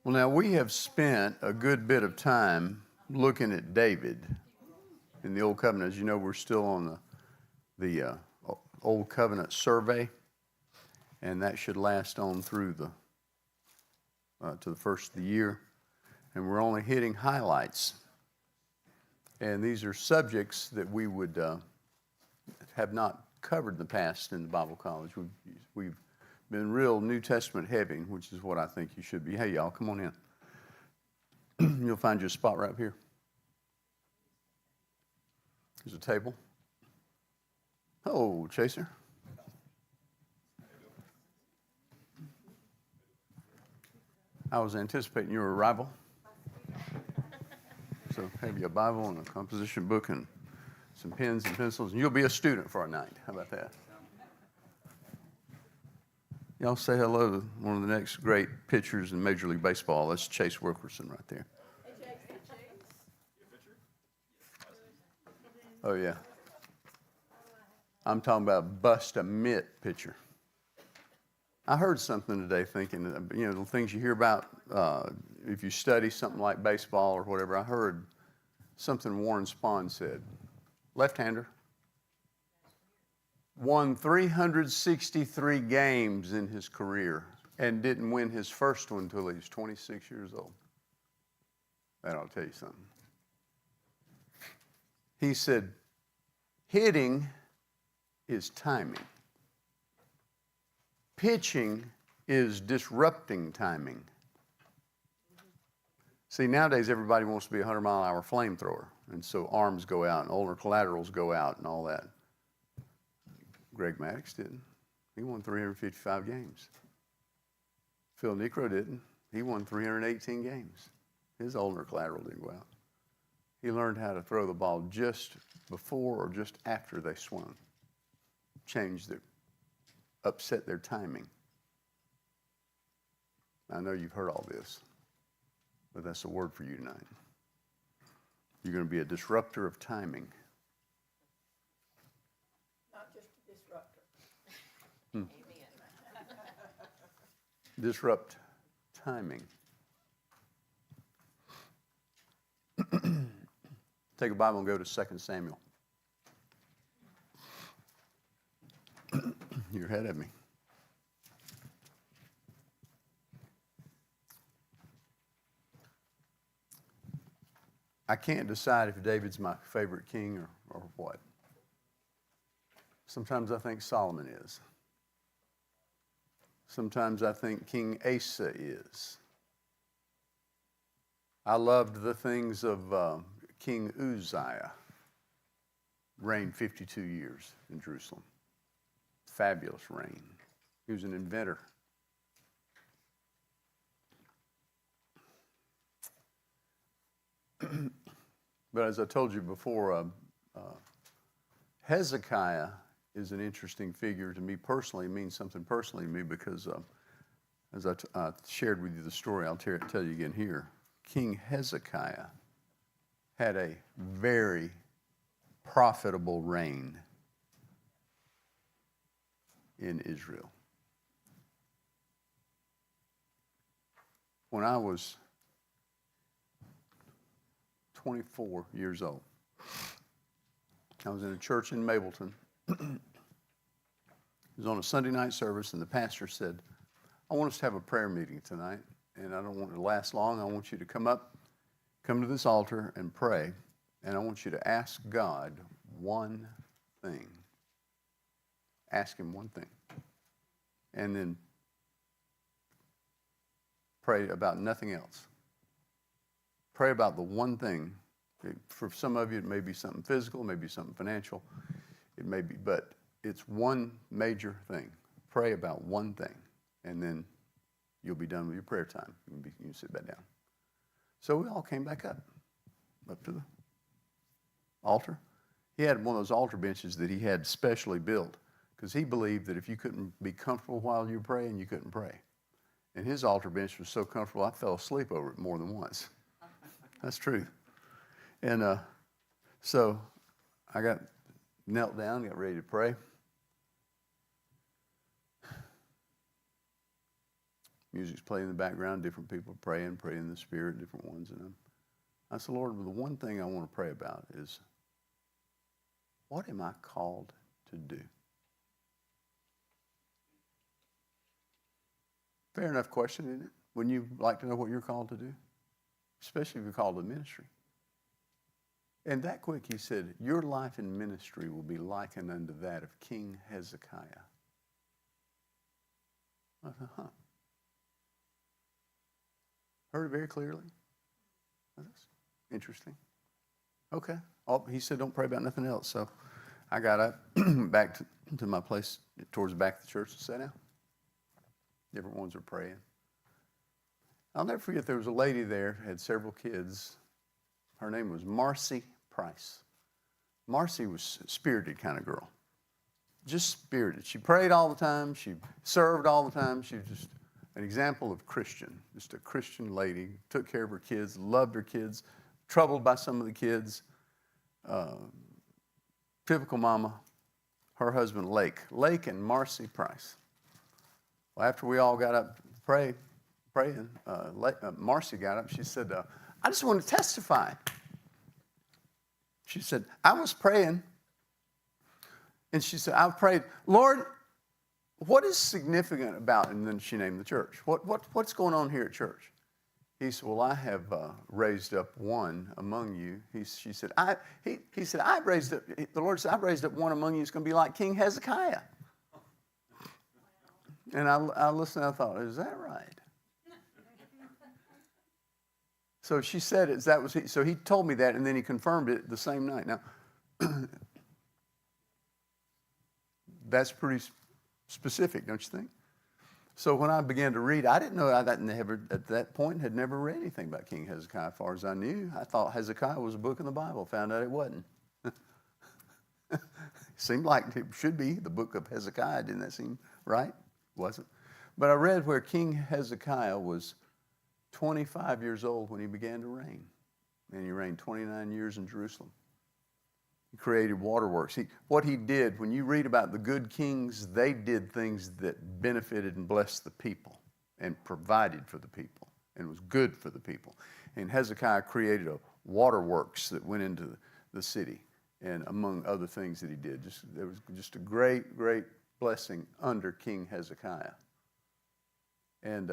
Well, now we have spent a good bit of time looking at David in the Old Covenant. As you know, we're still on the Old Covenant survey, and that should last on through to the first of the year. And we're only hitting highlights. And these are subjects that we would have not covered in the past in the Bible college. We've been real New Testament heavy, which is what I think you should be. Hey, y'all, come on in. You'll find you a spot right up here. There's a table. Oh, Chaser. I was anticipating your arrival. So have you a Bible and a composition book and some pens and pencils, and you'll be a student for a night. How about that? Y'all say hello to one of the next great pitchers in Major League Baseball. That's Chase Wilkerson right there. Oh, yeah. I'm talking about bust-a-mitt pitcher. I heard something today thinking, the things you hear about if you study something like baseball or whatever. I heard something Warren Spahn said. Left-hander. Won 363 games in his career and didn't win his first one until he was 26 years old. That ought to tell you something. He said, hitting is timing. Pitching is disrupting timing. See, nowadays everybody wants to be a 100-mile-an-hour flamethrower, and so arms go out and ulnar collaterals go out and all that. Greg Maddux didn't. He won 355 games. Phil Necro didn't. He won 318 games. His ulnar collateral didn't go out. He learned how to throw the ball just before or just after they swung. Upset their timing. I know you've heard all this, but that's a word for you tonight. You're going to be a disruptor of timing. Not just a disruptor. Amen. Disrupt timing. Take a Bible and go to 2 Samuel. You're ahead of me. I can't decide if David's my favorite king or what. Sometimes I think Solomon is. Sometimes I think King Asa is. I loved the things of King Uzziah. Reigned 52 years in Jerusalem. Fabulous reign. He was an inventor. But as I told you before, Hezekiah is an interesting figure to me personally. It means something personally to me because as I shared with you the story, I'll tell you again here. King Hezekiah had a very profitable reign in Israel. When I was 24 years old, I was in a church in Mableton. It was on a Sunday night service, and the pastor said, I want us to have a prayer meeting tonight, and I don't want it to last long. I want you to come to this altar and pray, and I want you to ask God one thing. Ask him one thing. And then pray about nothing else. Pray about the one thing. For some of you, it may be something physical, it may be something financial, it may be, but it's one major thing. Pray about one thing, and then you'll be done with your prayer time. You can sit back down. So we all came back up to the altar. He had one of those altar benches that he had specially built, because he believed that if you couldn't be comfortable while you were praying, you couldn't pray. And his altar bench was so comfortable, I fell asleep over it more than once. That's true. And so I knelt down, got ready to pray. Music's playing in the background. Different people are praying in the Spirit, different ones. And I said, Lord, the one thing I want to pray about is, what am I called to do? Fair enough question, isn't it? Wouldn't you like to know what you're called to do? Especially if you're called to ministry. And that quick, he said, your life in ministry will be likened unto that of King Hezekiah. I said, huh. Heard it very clearly. That's interesting. Okay. Oh, he said, don't pray about nothing else. So I got up back to my place towards the back of the church and sat down. Different ones were praying. I'll never forget, there was a lady there, had several kids. Her name was Marcy Price. Marcy was a spirited kind of girl. Just spirited. She prayed all the time. She served all the time. She was just an example of Christian. Just a Christian lady. Took care of her kids, loved her kids, troubled by some of the kids. Typical mama. Her husband, Lake and Marcy Price. Well, after we all got up to praying, Marcy got up. She said, I just want to testify. She said, I was praying. And she said, I prayed, Lord, what is significant about, and then she named the church. What's going on here at church? He said, well, I have raised up one among you. She said, he said, the Lord said, I've raised up one among you who's going to be like King Hezekiah. And I listened and I thought, is that right? So she said it. So he told me that, and then he confirmed it the same night. Now, that's pretty specific, don't you think? So when I began to read, I didn't know at that point had never read anything about King Hezekiah. As far as I knew, I thought Hezekiah was a book in the Bible. Found out it wasn't. Seemed like it should be the book of Hezekiah. Didn't that seem right? Wasn't. But I read where King Hezekiah was 25 years old when he began to reign. And he reigned 29 years in Jerusalem. He created waterworks. What he did, when you read about the good kings, they did things that benefited and blessed the people and provided for the people and was good for the people. And Hezekiah created a waterworks that went into the city, and among other things that he did. There was just a great, great blessing under King Hezekiah. And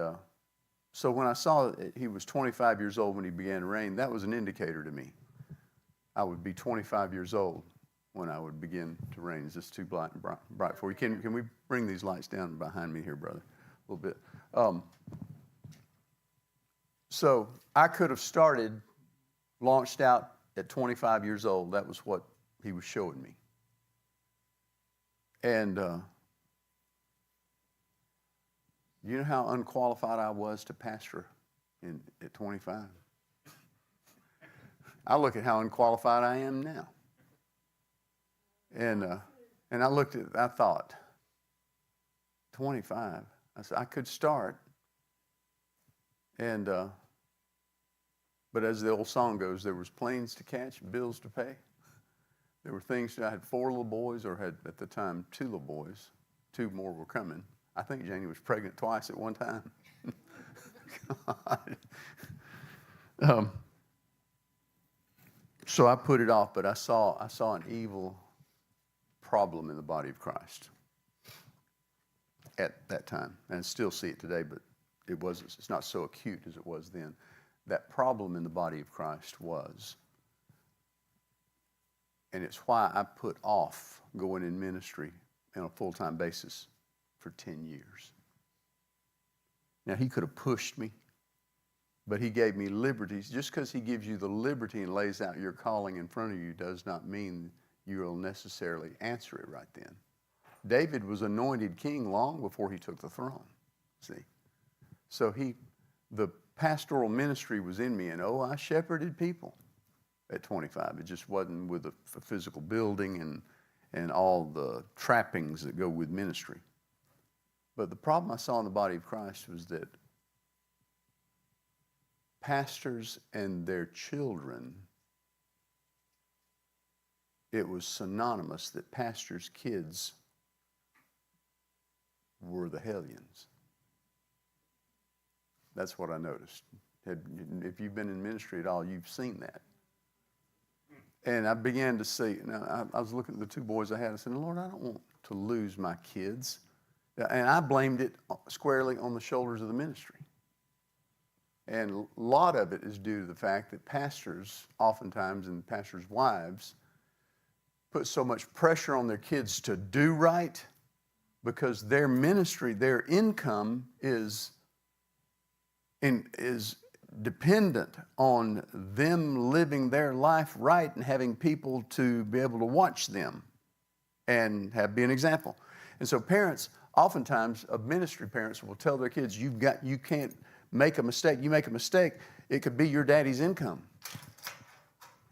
so when I saw that he was 25 years old when he began to reign, that was an indicator to me. I would be 25 years old when I would begin to reign. Is this too bright for you? Can we bring these lights down behind me here, brother? A little bit. So I could have launched out at 25 years old. That was what he was showing me. And you know how unqualified I was to pastor at 25? I look at how unqualified I am now. And I thought, 25. I said, I could start. And but as the old song goes, there was planes to catch, bills to pay. There were things. I had 4 little boys, or had at the time 2 little boys. 2 more were coming. I think Janie was pregnant twice at one time. God. So I put it off, but I saw an evil problem in the body of Christ at that time, and I still see it today, but it's not so acute as it was then. That problem in the body of Christ was, and it's why I put off going in ministry on a full-time basis for 10 years. Now, he could have pushed me, but he gave me liberties. Just because he gives you the liberty and lays out your calling in front of you does not mean you will necessarily answer it right then. David was anointed king long before he took the throne, see. So the pastoral ministry was in me, and I shepherded people at 25. It just wasn't with a physical building and all the trappings that go with ministry. But the problem I saw in the body of Christ was that pastors and their children, it was synonymous that pastors' kids were the hellions. That's what I noticed. If you've been in ministry at all, you've seen that. And I began to see, now I was looking at the two boys I had, I said, Lord, I don't want to lose my kids. And I blamed it squarely on the shoulders of the ministry. And a lot of it is due to the fact that pastors, oftentimes, and pastors' wives, put so much pressure on their kids to do right because their ministry, their income is dependent on them living their life right and having people to be able to watch them and be an example. And so parents, oftentimes, ministry parents will tell their kids, you can't make a mistake. You make a mistake, it could be your daddy's income.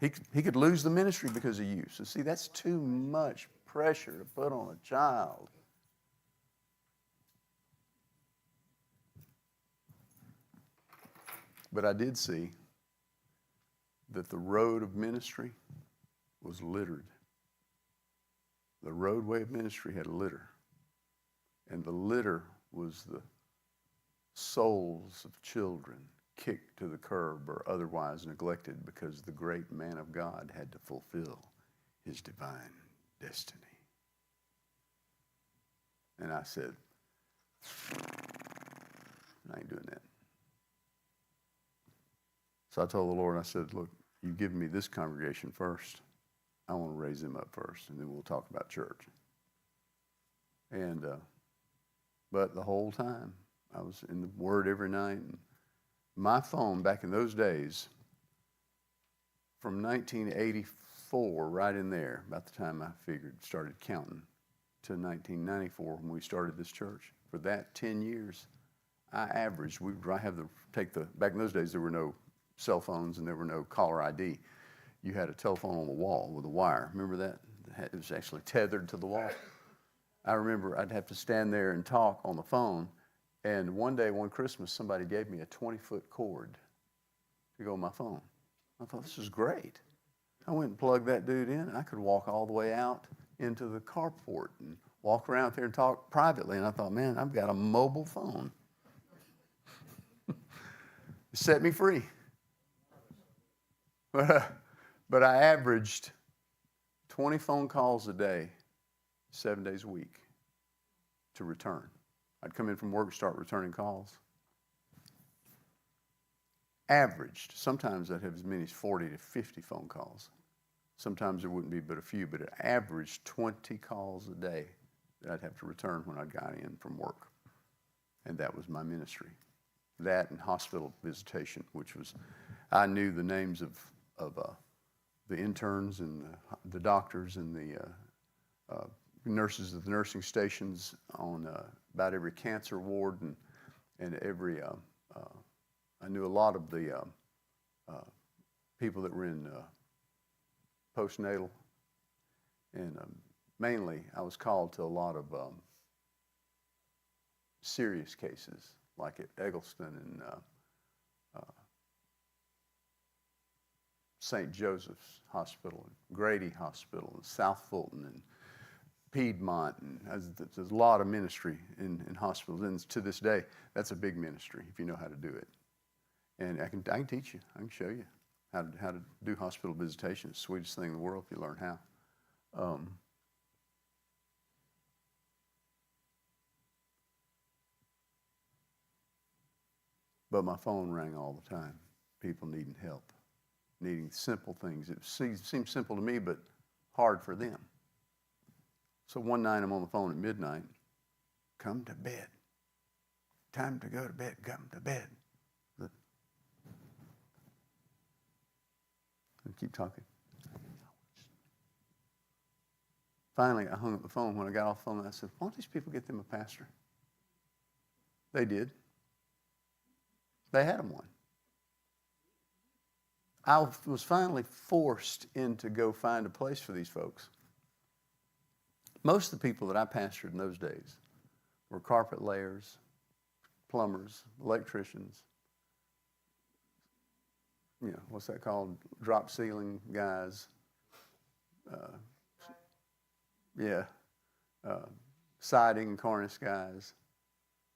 He could lose the ministry because of you. So see, that's too much pressure to put on a child. But I did see that the road of ministry was littered. The roadway of ministry had a litter. And the litter was the souls of children kicked to the curb or otherwise neglected because the great man of God had to fulfill his divine destiny. And I said, I ain't doing that. So I told the Lord, I said, look, you give me this congregation first. I want to raise them up first, and then we'll talk about church. And but the whole time, I was in the Word every night. And my phone, back in those days, from 1984, right in there, about the time I started counting, to 1994 when we started this church. For that 10 years, I averaged, back in those days, there were no cell phones and there were no caller ID. You had a telephone on the wall with a wire. Remember that? It was actually tethered to the wall. I remember I'd have to stand there and talk on the phone. And one Christmas, somebody gave me a 20-foot cord to go on my phone. I thought, this is great. I went and plugged that dude in. I could walk all the way out into the carport and walk around there and talk privately. And I thought, man, I've got a mobile phone. It set me free. But I averaged 20 phone calls a day, 7 days a week to return. I'd come in from work, start returning calls. Averaged, sometimes I'd have as many as 40 to 50 phone calls. Sometimes there wouldn't be but a few, but it averaged 20 calls a day that I'd have to return when I got in from work. And that was my ministry. That and hospital visitation, which was, I knew the names of the interns and the doctors and the nurses at the nursing stations on about every cancer ward and every, I knew a lot of the people that were in postnatal, and mainly I was called to a lot of serious cases, like at Eggleston and St. Joseph's Hospital, Grady Hospital, and South Fulton, and Piedmont, and there's a lot of ministry in hospitals. And to this day, that's a big ministry if you know how to do it. And I can teach you. I can show you how to do hospital visitation. It's the sweetest thing in the world if you learn how. But my phone rang all the time. People needing help, needing simple things. It seems simple to me, but hard for them. So one night I'm on the phone at midnight. Come to bed. Time to go to bed. Come to bed. And keep talking. Finally, I hung up the phone. When I got off the phone, I said, why don't these people get them a pastor? They did. They had them one. I was finally forced in to go find a place for these folks. Most of the people that I pastored in those days were carpet layers, plumbers, electricians, what's that called? Drop ceiling guys. Siding and cornice guys.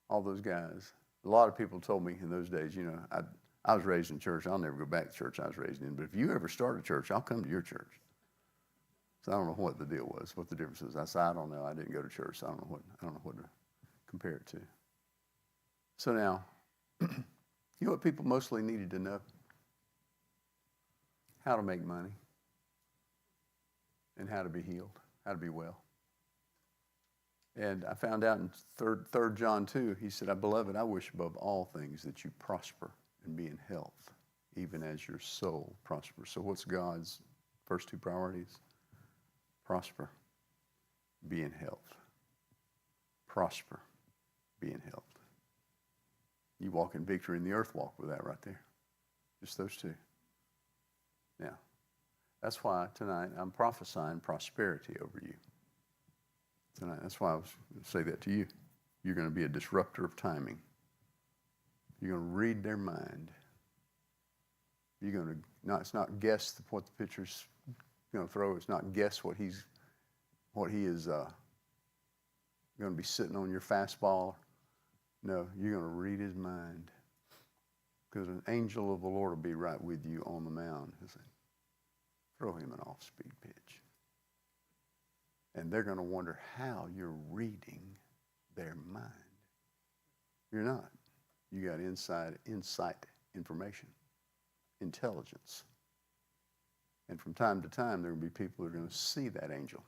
All those guys. a lot of people told me in those days, I was raised in church. I'll never go back to the church I was raised in. But if you ever start a church, I'll come to your church. So I don't know what the deal was, what the difference is. I said, I don't know. I didn't go to church. So I don't know what to compare it to. So now, you know what people mostly needed to know? How to make money and how to be healed, how to be well. And I found out in 3 John 2, he said, Beloved, I wish above all things that you prosper and be in health, even as your soul prospers. So what's God's first 2 priorities? Prosper, be in health. Prosper, be in health. You walk in victory in the earth walk with that right there. Just those 2. Now, that's why tonight I'm prophesying prosperity over you. Tonight, that's why I was going to say that to you. You're going to be a disruptor of timing. You're going to read their mind. You're going to, it's not guess what the pitcher's going to throw. It's not guess what he is going to be sitting on your fastball. No, you're going to read his mind. Because an angel of the Lord will be right with you on the mound. He'll say, throw him an off-speed pitch. And they're going to wonder how you're reading their mind. You're not. You got insight, information, intelligence. And from time to time, there will be people who are going to see that angel.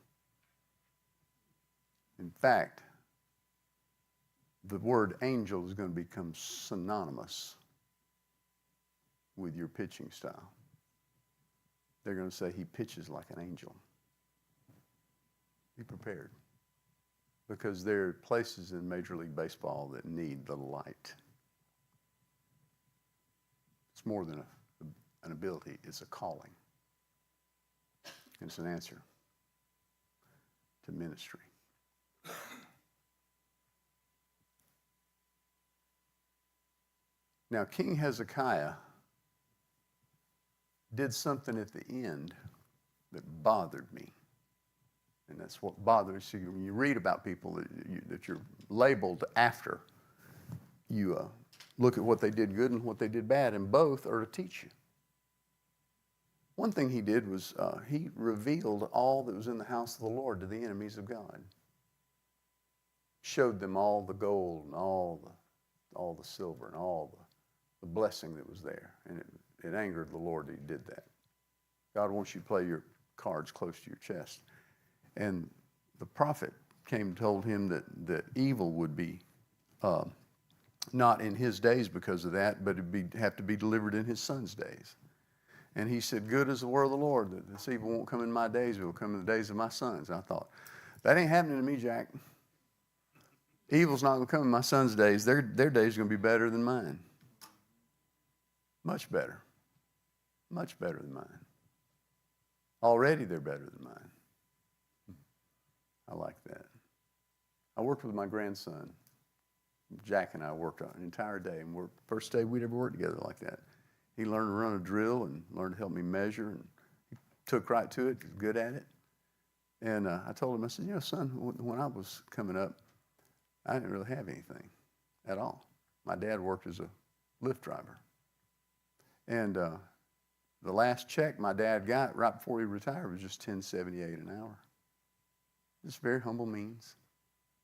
In fact, the word angel is going to become synonymous with your pitching style. They're going to say he pitches like an angel. Be prepared. Because there are places in Major League Baseball that need the light. It's more than an ability, it's a calling. It's an answer to ministry. Now, King Hezekiah did something at the end that bothered me. And that's what bothers you. When you read about people that you're labeled after, you look at what they did good and what they did bad, and both are to teach you. One thing he did was he revealed all that was in the house of the Lord to the enemies of God. Showed them all the gold and all the silver and all the blessing that was there. And it angered the Lord that he did that. God wants you to play your cards close to your chest. And the prophet came and told him that evil would be not in his days because of that, but it'd have to be delivered in his son's days. And he said, good is the word of the Lord, that this evil won't come in my days, it will come in the days of my sons. And I thought, that ain't happening to me, Jack. Evil's not going to come in my son's days. Their days are going to be better than mine. Much better. Much better than mine. Already they're better than mine. I like that. I worked with my grandson. Jack and I worked an entire day, and first day we'd ever worked together like that. He learned to run a drill and learned to help me measure, and he took right to it, was good at it. And I told him, I said, son, when I was coming up, I didn't really have anything at all. My dad worked as a Lyft driver. And the last check my dad got right before he retired was just $10.78 an hour. Just very humble means.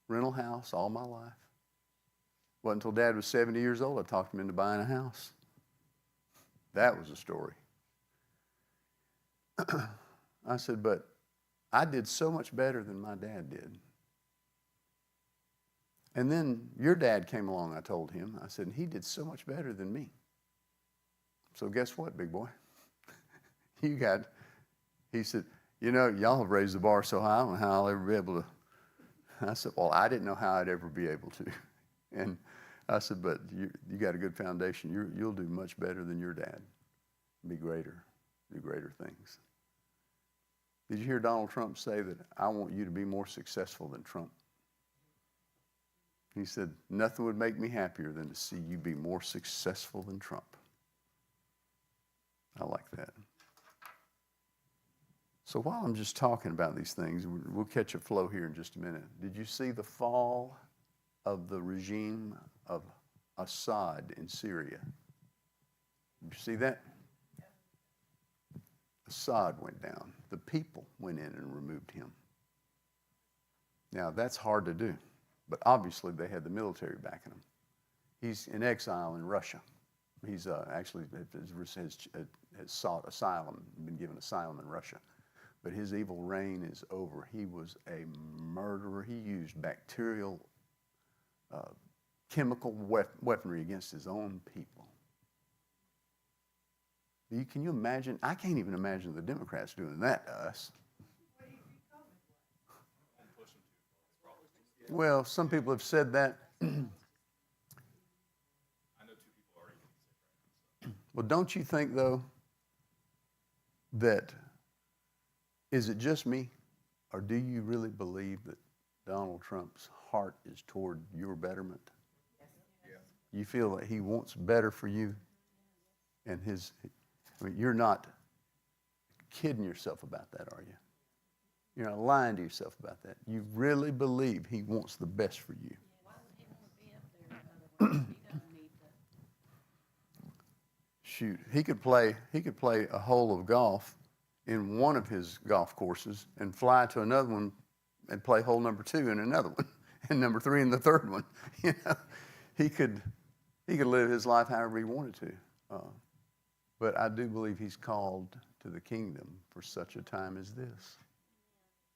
Rental house all my life. Wasn't until Dad was 70 years old I talked him into buying a house. That was a story. I said, but I did so much better than my dad did. And then your dad came along, I told him. I said, and he did so much better than me. So guess what, big boy? He said, y'all have raised the bar so high, I don't know how I'll ever be able to. I said, well, I didn't know how I'd ever be able to. And I said, but you got a good foundation. You'll do much better than your dad. Be greater, do greater things. Did you hear Donald Trump say that I want you to be more successful than Trump? He said, nothing would make me happier than to see you be more successful than Trump. I like that. So while I'm just talking about these things, we'll catch a flow here in just a minute. Did you see the fall of the regime of Assad in Syria. Did you see that? Assad went down. The people went in and removed him. Now, that's hard to do, but obviously they had the military backing him. He's in exile in Russia. He's actually has sought asylum, been given asylum in Russia. But his evil reign is over. He was a murderer. He used bacterial chemical weaponry against his own people. Can you imagine? I can't even imagine the Democrats doing that to us. Well, some people have said that. Well, don't you think, though, that is it just me, or do you really believe that Donald Trump's heart is toward your betterment? Yes. You feel that he wants better for you? And you're not kidding yourself about that, are you? You're not lying to yourself about that. You really believe he wants the best for you. Why would he want to be up there otherwise? He doesn't need to. Shoot, he could play a hole of golf in one of his golf courses and fly to another one and play hole number 2 in another one and number 3 in the third one. You know, he could live his life however he wanted to. But I do believe he's called to the kingdom for such a time as this.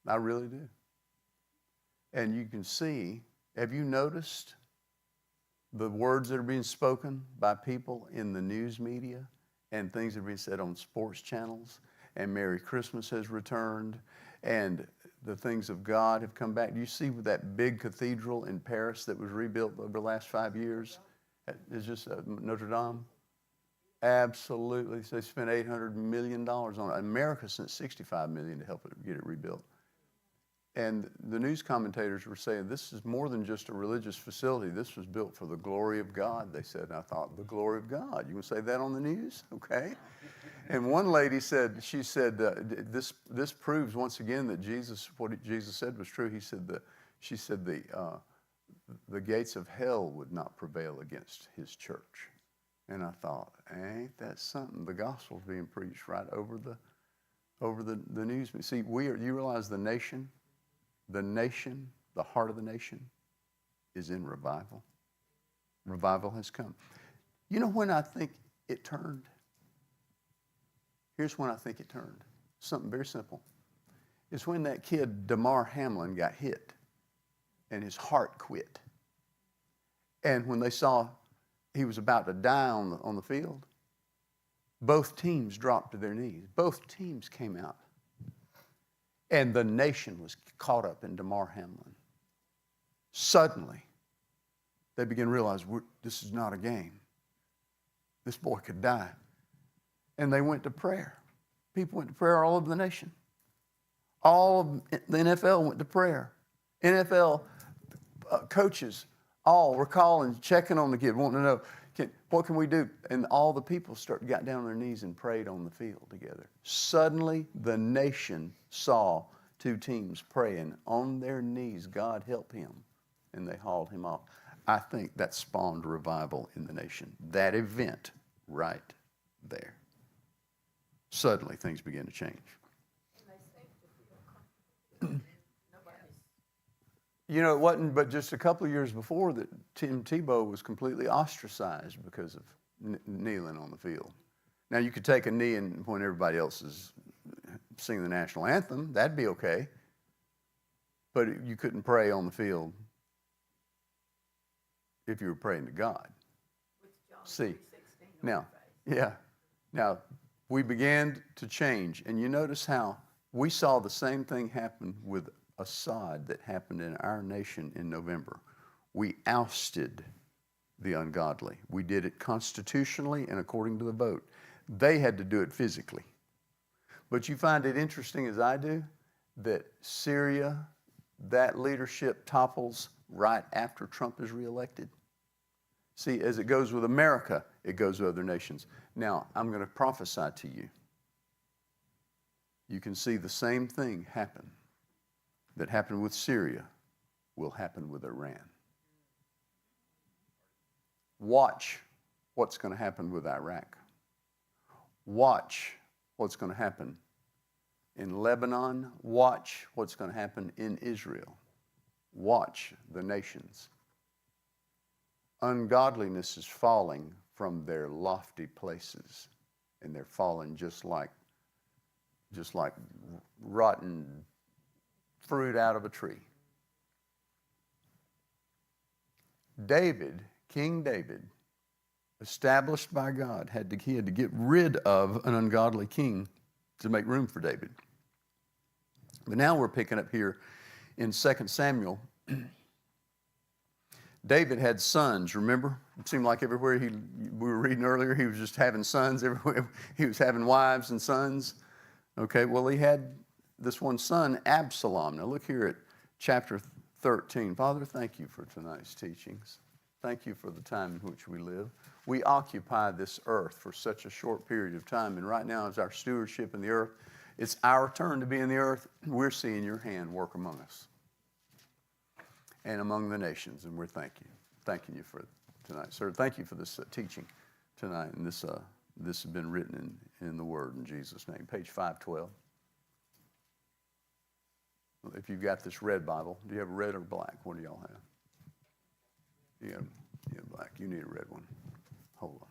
I really do. And you can see, have you noticed the words that are being spoken by people in the news media and things that are being said on sports channels? And Merry Christmas has returned, and the things of God have come back. Do you see that big cathedral in Paris that was rebuilt over the last 5 years? It's just Notre Dame. Absolutely. So they spent $800 million on it. America sent $65 million to help it get it rebuilt. And the news commentators were saying, this is more than just a religious facility. This was built for the glory of God, they said. And I thought, the glory of God. You want to say that on the news? Okay. And one lady said, this proves once again that what Jesus said was true. She said the gates of hell would not prevail against his church. And I thought, ain't that something? The gospel's being preached right over the news. See, you realize the nation, the heart of the nation is in revival. Revival has come. You know when I think it turned? Here's when I think it turned. Something very simple. It's when that kid, Damar Hamlin, got hit and his heart quit. And when they saw he was about to die on the field, both teams dropped to their knees. Both teams came out. And the nation was caught up in Damar Hamlin. Suddenly, they began to realize this is not a game. This boy could die. And they went to prayer. People went to prayer all over the nation. All of the NFL went to prayer. NFL coaches all were calling, checking on the kid, wanting to know, what can we do? And all the people got down on their knees and prayed on the field together. Suddenly, the nation saw 2 teams praying on their knees. God help him. And they hauled him off. I think that spawned revival in the nation. That event right there. Suddenly, things began to change. You know, it wasn't but just a couple of years before that Tim Tebow was completely ostracized because of kneeling on the field. Now, you could take a knee when everybody else is singing the national anthem. That'd be okay. But you couldn't pray on the field if you were praying to God. See, now, yeah. Now, we began to change. And you notice how we saw the same thing happen with Assad that happened in our nation in November. We ousted the ungodly. We did it constitutionally and according to the vote. They had to do it physically. But you find it interesting, as I do, that Syria, that leadership topples right after Trump is reelected. See, as it goes with America, it goes with other nations. Now, I'm going to prophesy to you. You can see the same thing happen that happened with Syria will happen with Iran. Watch what's going to happen with Iraq. Watch what's going to happen in Lebanon. Watch what's going to happen in Israel. Watch the nations. Ungodliness is falling from their lofty places, and they're falling just like rotten fruit out of a tree. David, King David, established by God, he had to get rid of an ungodly king to make room for David. But now we're picking up here in 2 Samuel. David had sons, remember? It seemed like everywhere we were reading earlier, he was just having sons everywhere. He was having wives and sons. Okay, well, he had this one son, Absalom. Now look here at chapter 13. Father, thank you for tonight's teachings. Thank you for the time in which we live. We occupy this earth for such a short period of time, and right now is our stewardship in the earth. It's our turn to be in the earth. We're seeing your hand work among us and among the nations, and we're thanking you for tonight. Sir, thank you for this teaching tonight, and this has been written in the Word in Jesus' name. Page 512. If you've got this red Bible, do you have red or black? What do y'all have? You have black. You need a red one. Hold on.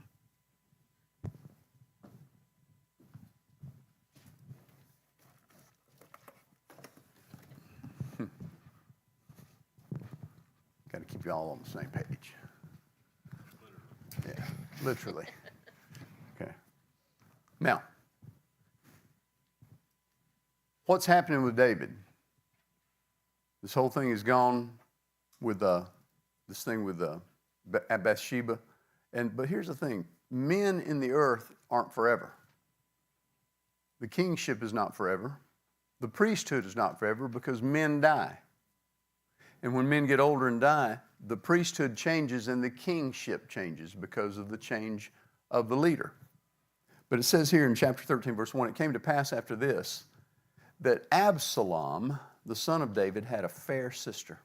Got to keep you all on the same page. Yeah, literally. Okay. Now, what's happening with David? This whole thing is gone with this thing with Bathsheba. But here's the thing. Men in the earth aren't forever. The kingship is not forever. The priesthood is not forever because men die. And when men get older and die, the priesthood changes and the kingship changes because of the change of the leader. But it says here in chapter 13, verse 1, it came to pass after this that Absalom, the son of David, had a fair sister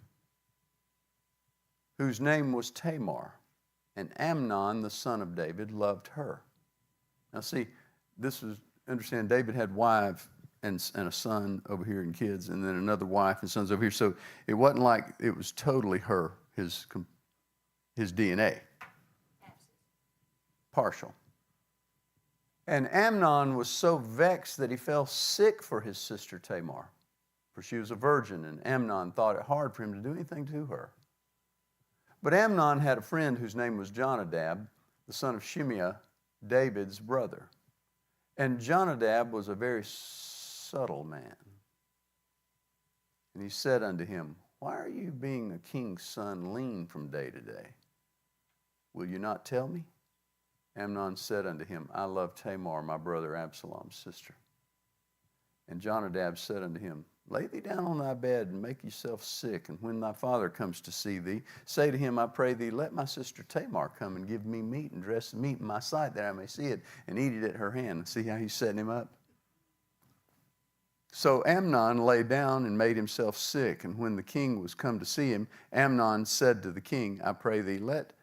whose name was Tamar, and Amnon, the son of David, loved her. Now see, understand David had wife and a son over here and kids, and then another wife and sons over here. So it wasn't like it was totally her, his DNA. Partial. And Amnon was so vexed that he fell sick for his sister Tamar, for she was a virgin, and Amnon thought it hard for him to do anything to her. But Amnon had a friend whose name was Jonadab, the son of Shimeah, David's brother. And Jonadab was a very subtle man. And he said unto him, Why are you, being a king's son, lean from day to day? Will you not tell me? Amnon said unto him, I love Tamar, my brother Absalom's sister. And Jonadab said unto him, Lay thee down on thy bed and make yourself sick, and when thy father comes to see thee, say to him, I pray thee, let my sister Tamar come and give me meat and dress meat in my sight, that I may see it and eat it at her hand. See how he's setting him up? So Amnon lay down and made himself sick, and when the king was come to see him, Amnon said to the king, I pray thee, let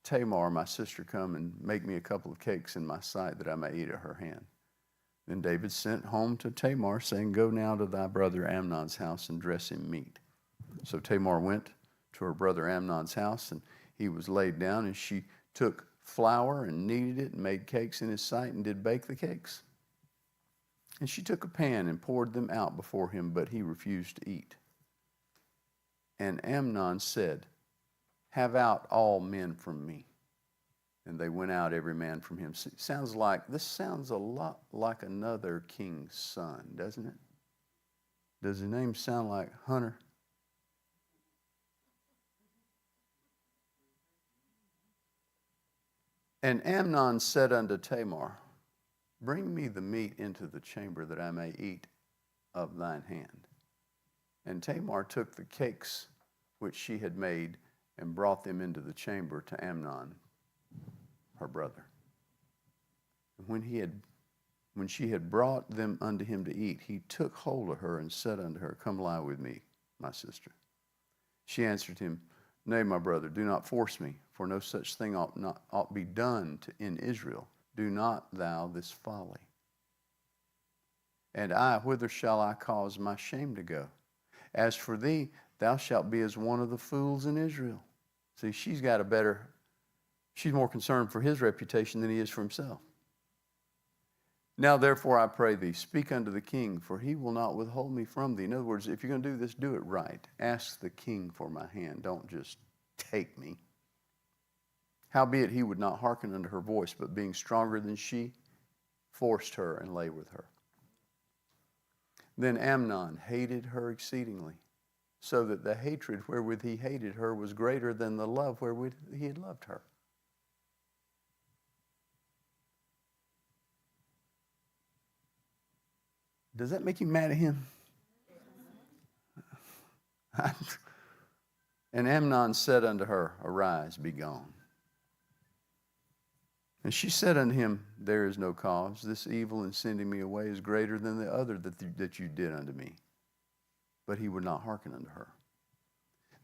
Tamar, my sister, come and make me a couple of cakes in my sight, that I may eat at her hand. Then David sent home to Tamar, saying, Go now to thy brother Amnon's house and dress him meat. So Tamar went to her brother Amnon's house, and he was laid down, and she took flour and kneaded it and made cakes in his sight and did bake the cakes. And she took a pan and poured them out before him, but he refused to eat. And Amnon said, Have out all men from me. And they went out every man from him. This sounds a lot like another king's son, doesn't it? Does his name sound like Hunter? And Amnon said unto Tamar, Bring me the meat into the chamber, that I may eat of thine hand. And Tamar took the cakes which she had made and brought them into the chamber to Amnon, her brother. And when she had brought them unto him to eat, he took hold of her and said unto her, Come lie with me, my sister. She answered him, Nay, my brother, do not force me, for no such thing ought be done in Israel. Do not thou this folly. And I, whither shall I cause my shame to go? As for thee, thou shalt be as one of the fools in Israel. See, she's more concerned for his reputation than he is for himself. Now, therefore, I pray thee, speak unto the king, for he will not withhold me from thee. In other words, if you're going to do this, do it right. Ask the king for my hand. Don't just take me. Howbeit he would not hearken unto her voice, but being stronger than she, forced her and lay with her. Then Amnon hated her exceedingly, so that the hatred wherewith he hated her was greater than the love wherewith he had loved her. Does that make you mad at him? And Amnon said unto her, Arise, be gone. And she said unto him, There is no cause. This evil in sending me away is greater than the other that you did unto me. But he would not hearken unto her.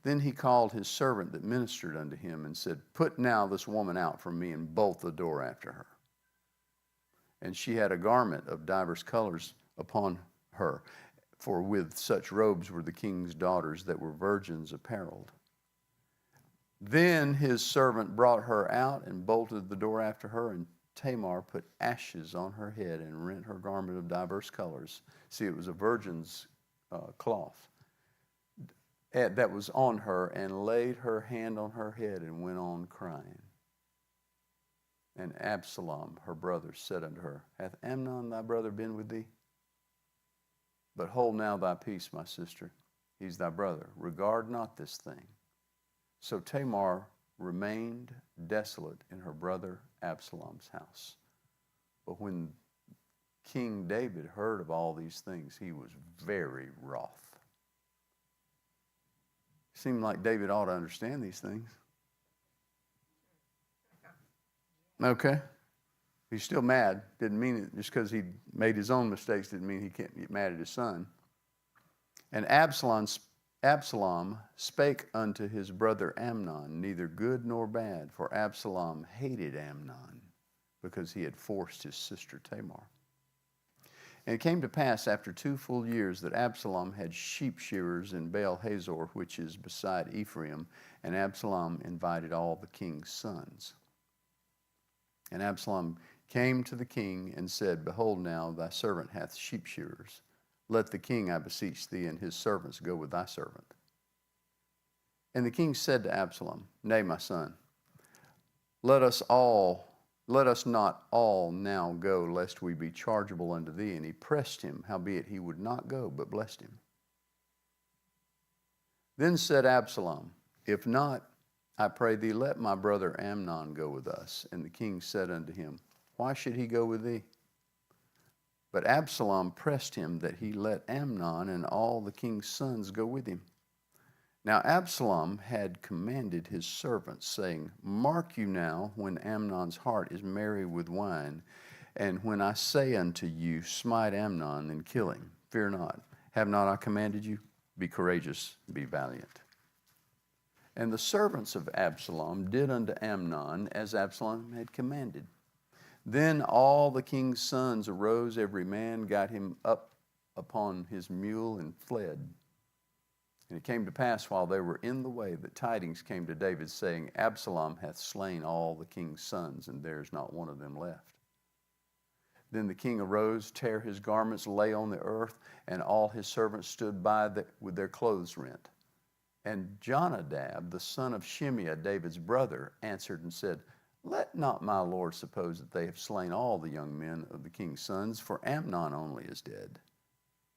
Then he called his servant that ministered unto him and said, Put now this woman out from me, and bolt the door after her. And she had a garment of divers colors upon her, for with such robes were the king's daughters that were virgins apparelled. Then his servant brought her out and bolted the door after her, and Tamar put ashes on her head and rent her garment of diverse colors. See, it was a virgin's cloth that was on her, and laid her hand on her head and went on crying. And Absalom, her brother, said unto her, Hath Amnon thy brother been with thee? But hold now thy peace, my sister. He's thy brother. Regard not this thing. So Tamar remained desolate in her brother Absalom's house. But when King David heard of all these things, he was very wroth. Seemed like David ought to understand these things. Okay? He's still mad. Didn't mean it. Just because he made his own mistakes didn't mean he can't get mad at his son. And Absalom spake unto his brother Amnon, neither good nor bad, for Absalom hated Amnon, because he had forced his sister Tamar. And it came to pass after 2 full years that Absalom had sheep shearers in Baal Hazor, which is beside Ephraim, and Absalom invited all the king's sons. And Absalom came to the king and said, Behold now, thy servant hath sheep shearers. Let the king, I beseech thee, and his servants go with thy servant. And the king said to Absalom, Nay, my son, let us not all now go, lest we be chargeable unto thee. And he pressed him, howbeit he would not go, but blessed him. Then said Absalom, If not, I pray thee, let my brother Amnon go with us. And the king said unto him, Why should he go with thee? But Absalom pressed him that he let Amnon and all the king's sons go with him. Now Absalom had commanded his servants, saying, Mark you now, when Amnon's heart is merry with wine, and when I say unto you, Smite Amnon and kill him, fear not. Have not I commanded you? Be courageous, be valiant. And the servants of Absalom did unto Amnon as Absalom had commanded. Then all the king's sons arose, every man got him up upon his mule and fled. And it came to pass while they were in the way that tidings came to David, saying, Absalom hath slain all the king's sons, and there is not one of them left. Then the king arose, tare his garments, lay on the earth, and all his servants stood by with their clothes rent. And Jonadab, the son of Shimeah, David's brother, answered and said, Let not my lord suppose that they have slain all the young men of the king's sons, for Amnon only is dead.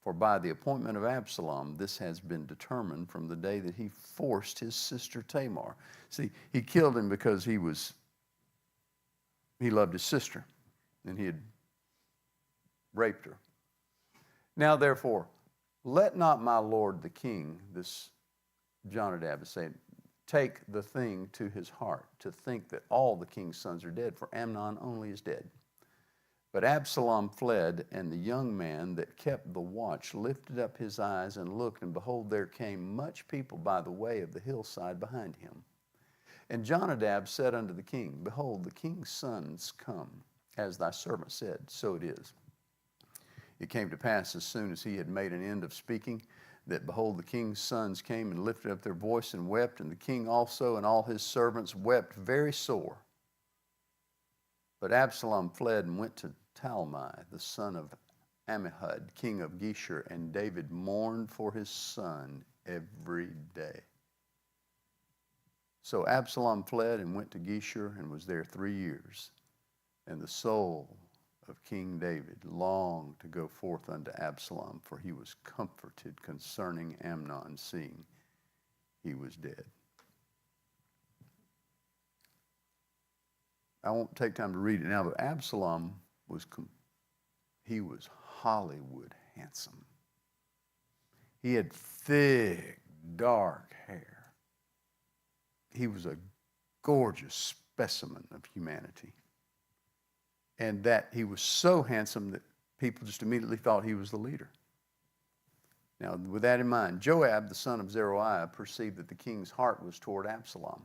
For by the appointment of Absalom, this has been determined from the day that he forced his sister Tamar. See, he killed him because he loved his sister, and he had raped her. Now, therefore, let not my lord the king, this Jonadab is saying, take the thing to his heart, to think that all the king's sons are dead, for Amnon only is dead. But Absalom fled, and the young man that kept the watch lifted up his eyes and looked, and behold, there came much people by the way of the hillside behind him. And Jonadab said unto the king, Behold, the king's sons come, as thy servant said, so it is. It came to pass, as soon as he had made an end of speaking, that, behold, the king's sons came and lifted up their voice and wept, and the king also and all his servants wept very sore. But Absalom fled and went to Talmai, the son of Ammihud, king of Geshur, and David mourned for his son every day. So Absalom fled and went to Geshur and was there 3 years. And the soul of King David longed to go forth unto Absalom, for he was comforted concerning Amnon, seeing he was dead. I won't take time to read it now, but Absalom he was Hollywood handsome. He had thick, dark hair. He was a gorgeous specimen of humanity. And that he was so handsome that people just immediately thought he was the leader. Now, with that in mind, Joab, the son of Zeruiah, perceived that the king's heart was toward Absalom.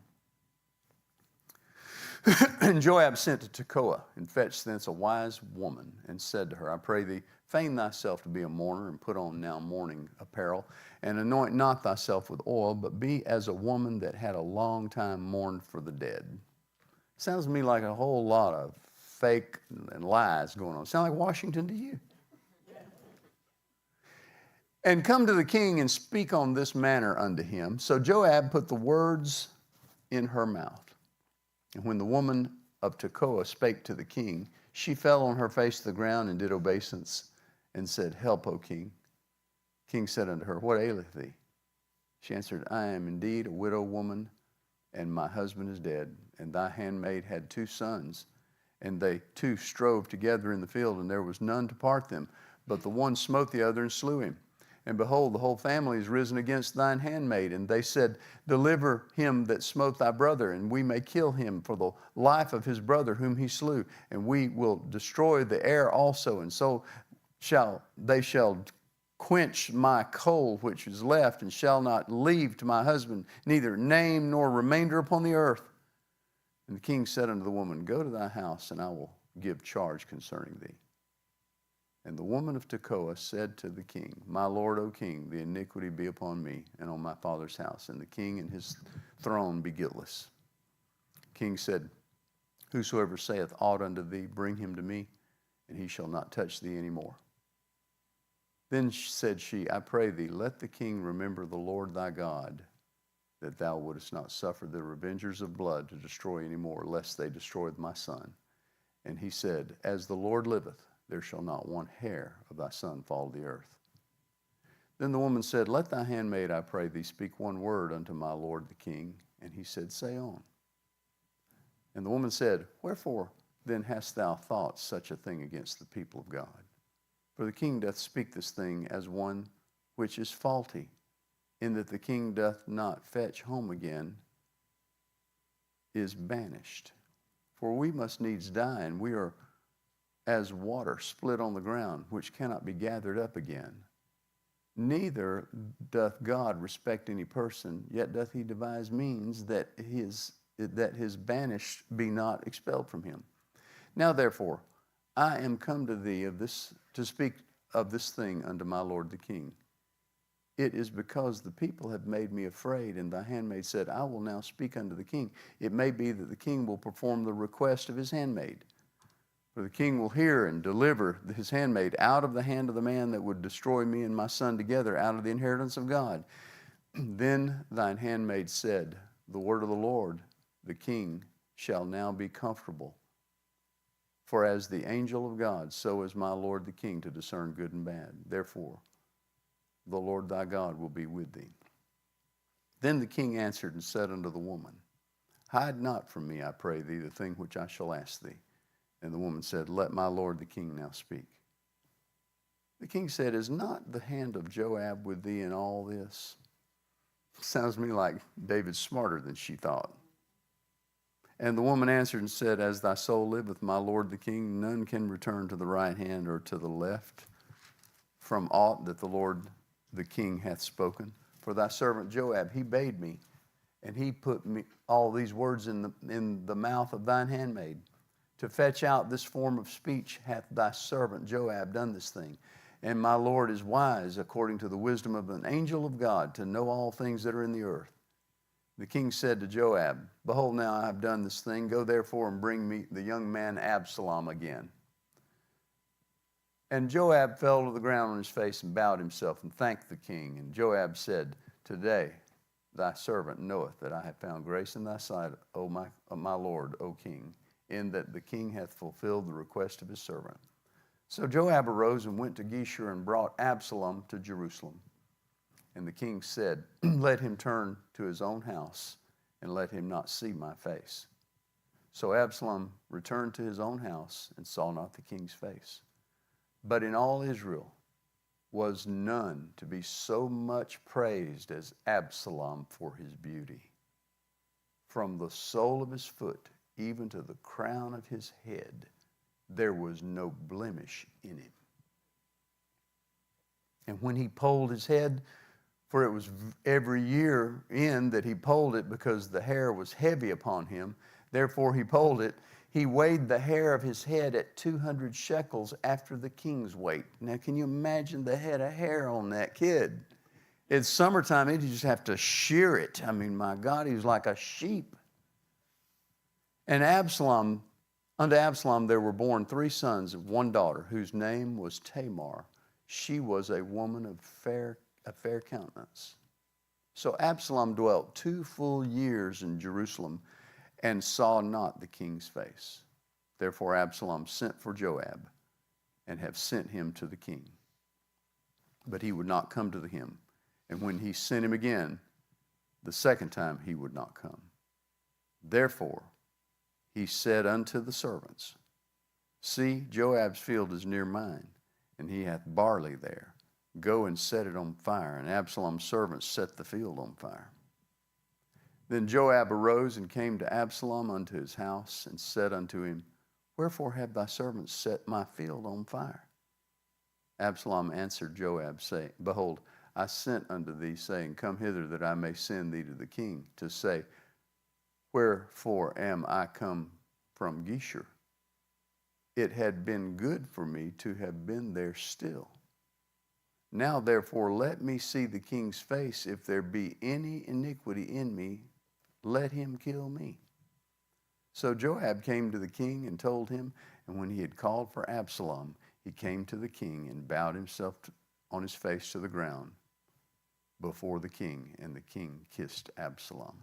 And Joab sent to Tekoa and fetched thence a wise woman and said to her, I pray thee, feign thyself to be a mourner and put on now mourning apparel, and anoint not thyself with oil, but be as a woman that had a long time mourned for the dead. Sounds to me like a whole lot of fake and lies going on. Sound like Washington to you? And come to the king and speak on this manner unto him. So Joab put the words in her mouth. And when the woman of Tekoa spake to the king, she fell on her face to the ground and did obeisance and said, Help, O king. King said unto her, What aileth thee? She answered, I am indeed a widow woman, and my husband is dead. And thy handmaid had 2 sons, and they 2 strove together in the field, and there was none to part them. But the one smote the other and slew him. And behold, the whole family is risen against thine handmaid. And they said, Deliver him that smote thy brother, and we may kill him for the life of his brother whom he slew. And we will destroy the heir also, and so they shall quench my coal which is left, and shall not leave to my husband neither name nor remainder upon the earth. And the king said unto the woman, Go to thy house, and I will give charge concerning thee. And the woman of Tekoa said to the king, My lord, O king, the iniquity be upon me and on my father's house, and the king and his throne be guiltless. The king said, Whosoever saith aught unto thee, bring him to me, and he shall not touch thee any more. Then said she, I pray thee, let the king remember the Lord thy God, that thou wouldest not suffer the revengers of blood to destroy any more, lest they destroy my son. And he said, As the Lord liveth, there shall not one hair of thy son fall to the earth. Then the woman said, Let thy handmaid, I pray thee, speak one word unto my lord the king. And he said, Say on. And the woman said, Wherefore then hast thou thought such a thing against the people of God? For the king doth speak this thing as one which is faulty, in that the king doth not fetch home again, is banished. For we must needs die, and we are as water split on the ground, which cannot be gathered up again. Neither doth God respect any person, yet doth he devise means that his banished be not expelled from him. Now therefore, I am come to thee to speak of this thing unto my lord the king. It is because the people have made me afraid, and thy handmaid said, I will now speak unto the king. It may be that the king will perform the request of his handmaid. For the king will hear and deliver his handmaid out of the hand of the man that would destroy me and my son together, out of the inheritance of God. Then thine handmaid said, The word of the Lord, the king, shall now be comfortable. For as the angel of God, so is my lord the king to discern good and bad. Therefore, the Lord thy God will be with thee. Then the king answered and said unto the woman, Hide not from me, I pray thee, the thing which I shall ask thee. And the woman said, Let my lord the king now speak. The king said, Is not the hand of Joab with thee in all this? Sounds to me like David's smarter than she thought. And the woman answered and said, As thy soul liveth, my lord the king, none can return to the right hand or to the left from aught that the Lord the king hath spoken. For thy servant Joab, he bade me, and he put me all these words in the mouth of thine handmaid. To fetch out this form of speech hath thy servant Joab done this thing. And my Lord is wise according to the wisdom of an angel of God to know all things that are in the earth. The king said to Joab, Behold, now I have done this thing. Go therefore and bring me the young man Absalom again. And Joab fell to the ground on his face and bowed himself and thanked the king. And Joab said, Today thy servant knoweth that I have found grace in thy sight, O my lord, O king, in that the king hath fulfilled the request of his servant. So Joab arose and went to Geshur and brought Absalom to Jerusalem. And the king said, Let him turn to his own house, and let him not see my face. So Absalom returned to his own house and saw not the king's face. But in all Israel was none to be so much praised as Absalom for his beauty. From the sole of his foot even to the crown of his head, there was no blemish in him. And when he polled his head, for it was every year in that he polled it, because the hair was heavy upon him, therefore he polled it, he weighed the hair of his head at 200 shekels after the king's weight. Now, can you imagine the head of hair on that kid? It's summertime, you just have to shear it. I mean, my God, he was like a sheep. And unto Absalom there were born 3 sons and 1 daughter, whose name was Tamar. She was a woman of fair countenance. So Absalom dwelt 2 full years in Jerusalem and saw not the king's face. Therefore Absalom sent for Joab and have sent him to the king. But he would not come to him. And when he sent him again, the second time he would not come. Therefore he said unto the servants, See, Joab's field is near mine, and he hath barley there. Go and set it on fire. And Absalom's servants set the field on fire. Then Joab arose and came to Absalom unto his house, and said unto him, Wherefore have thy servants set my field on fire? Absalom answered Joab, saying, Behold, I sent unto thee, saying, Come hither, that I may send thee to the king, to say, Wherefore am I come from Geshur? It had been good for me to have been there still. Now therefore let me see the king's face. If there be any iniquity in me, let him kill me. So Joab came to the king and told him, and when he had called for Absalom, he came to the king and bowed himself on his face to the ground before the king, and the king kissed Absalom.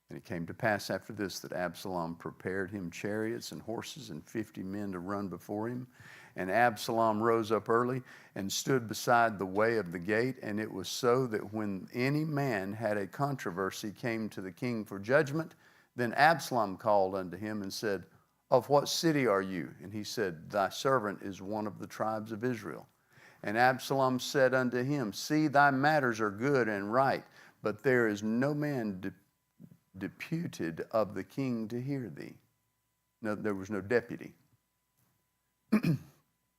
And it came to pass after this that Absalom prepared him chariots and horses and 50 men to run before him. And Absalom rose up early and stood beside the way of the gate. And it was so that when any man had a controversy came to the king for judgment, then Absalom called unto him and said, Of what city are you? And he said, Thy servant is one of the tribes of Israel. And Absalom said unto him, See, thy matters are good and right, but there is no man deputed of the king to hear thee. No, there was no deputy.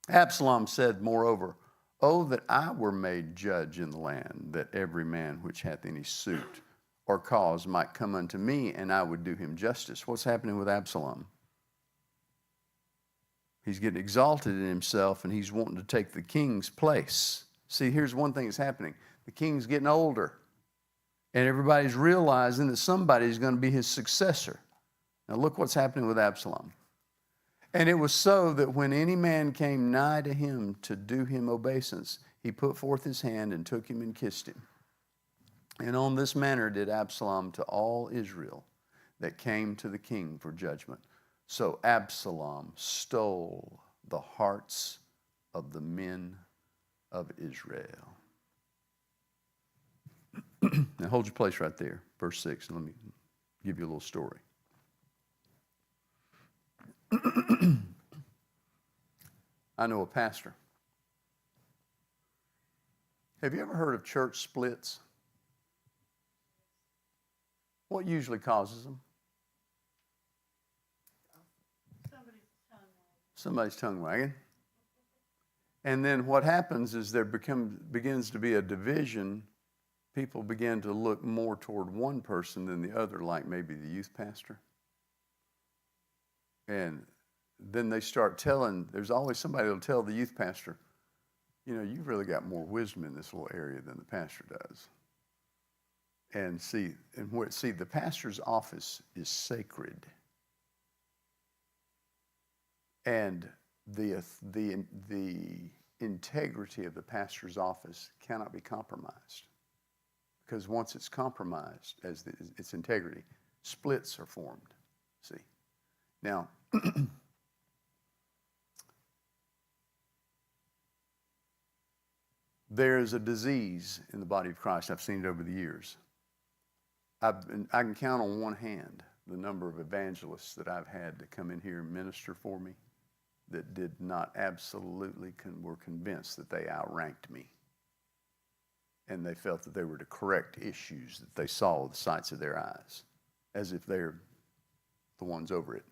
Absalom said, moreover, Oh, that I were made judge in the land, that every man which hath any suit or cause might come unto me, and I would do him justice. What's happening with Absalom? He's getting exalted in himself, and he's wanting to take the king's place. See, here's one thing that's happening. The king's getting older. And everybody's realizing that somebody's going to be his successor. Now look what's happening with Absalom. And it was so that when any man came nigh to him to do him obeisance, he put forth his hand and took him and kissed him. And on this manner did Absalom to all Israel that came to the king for judgment. So Absalom stole the hearts of the men of Israel. Now hold your place right there, verse 6, and let me give you a little story. I know a pastor. Have you ever heard of church splits? What usually causes them? Somebody's tongue wagging. And then what happens is there begins to be a division. People begin to look more toward one person than the other, like maybe the youth pastor. And then they start telling, there's always somebody that'll tell the youth pastor, you know, you've really got more wisdom in this little area than the pastor does. And see, the pastor's office is sacred. And the integrity of the pastor's office cannot be compromised. Because once it's compromised, as its integrity, splits are formed. See? Now, there is a disease in the body of Christ. I've seen it over the years. I can count on one hand the number of evangelists that I've had to come in here and minister for me that did not absolutely were convinced that they outranked me. And they felt that they were to correct issues that they saw with the sights of their eyes, as if they're the ones over it.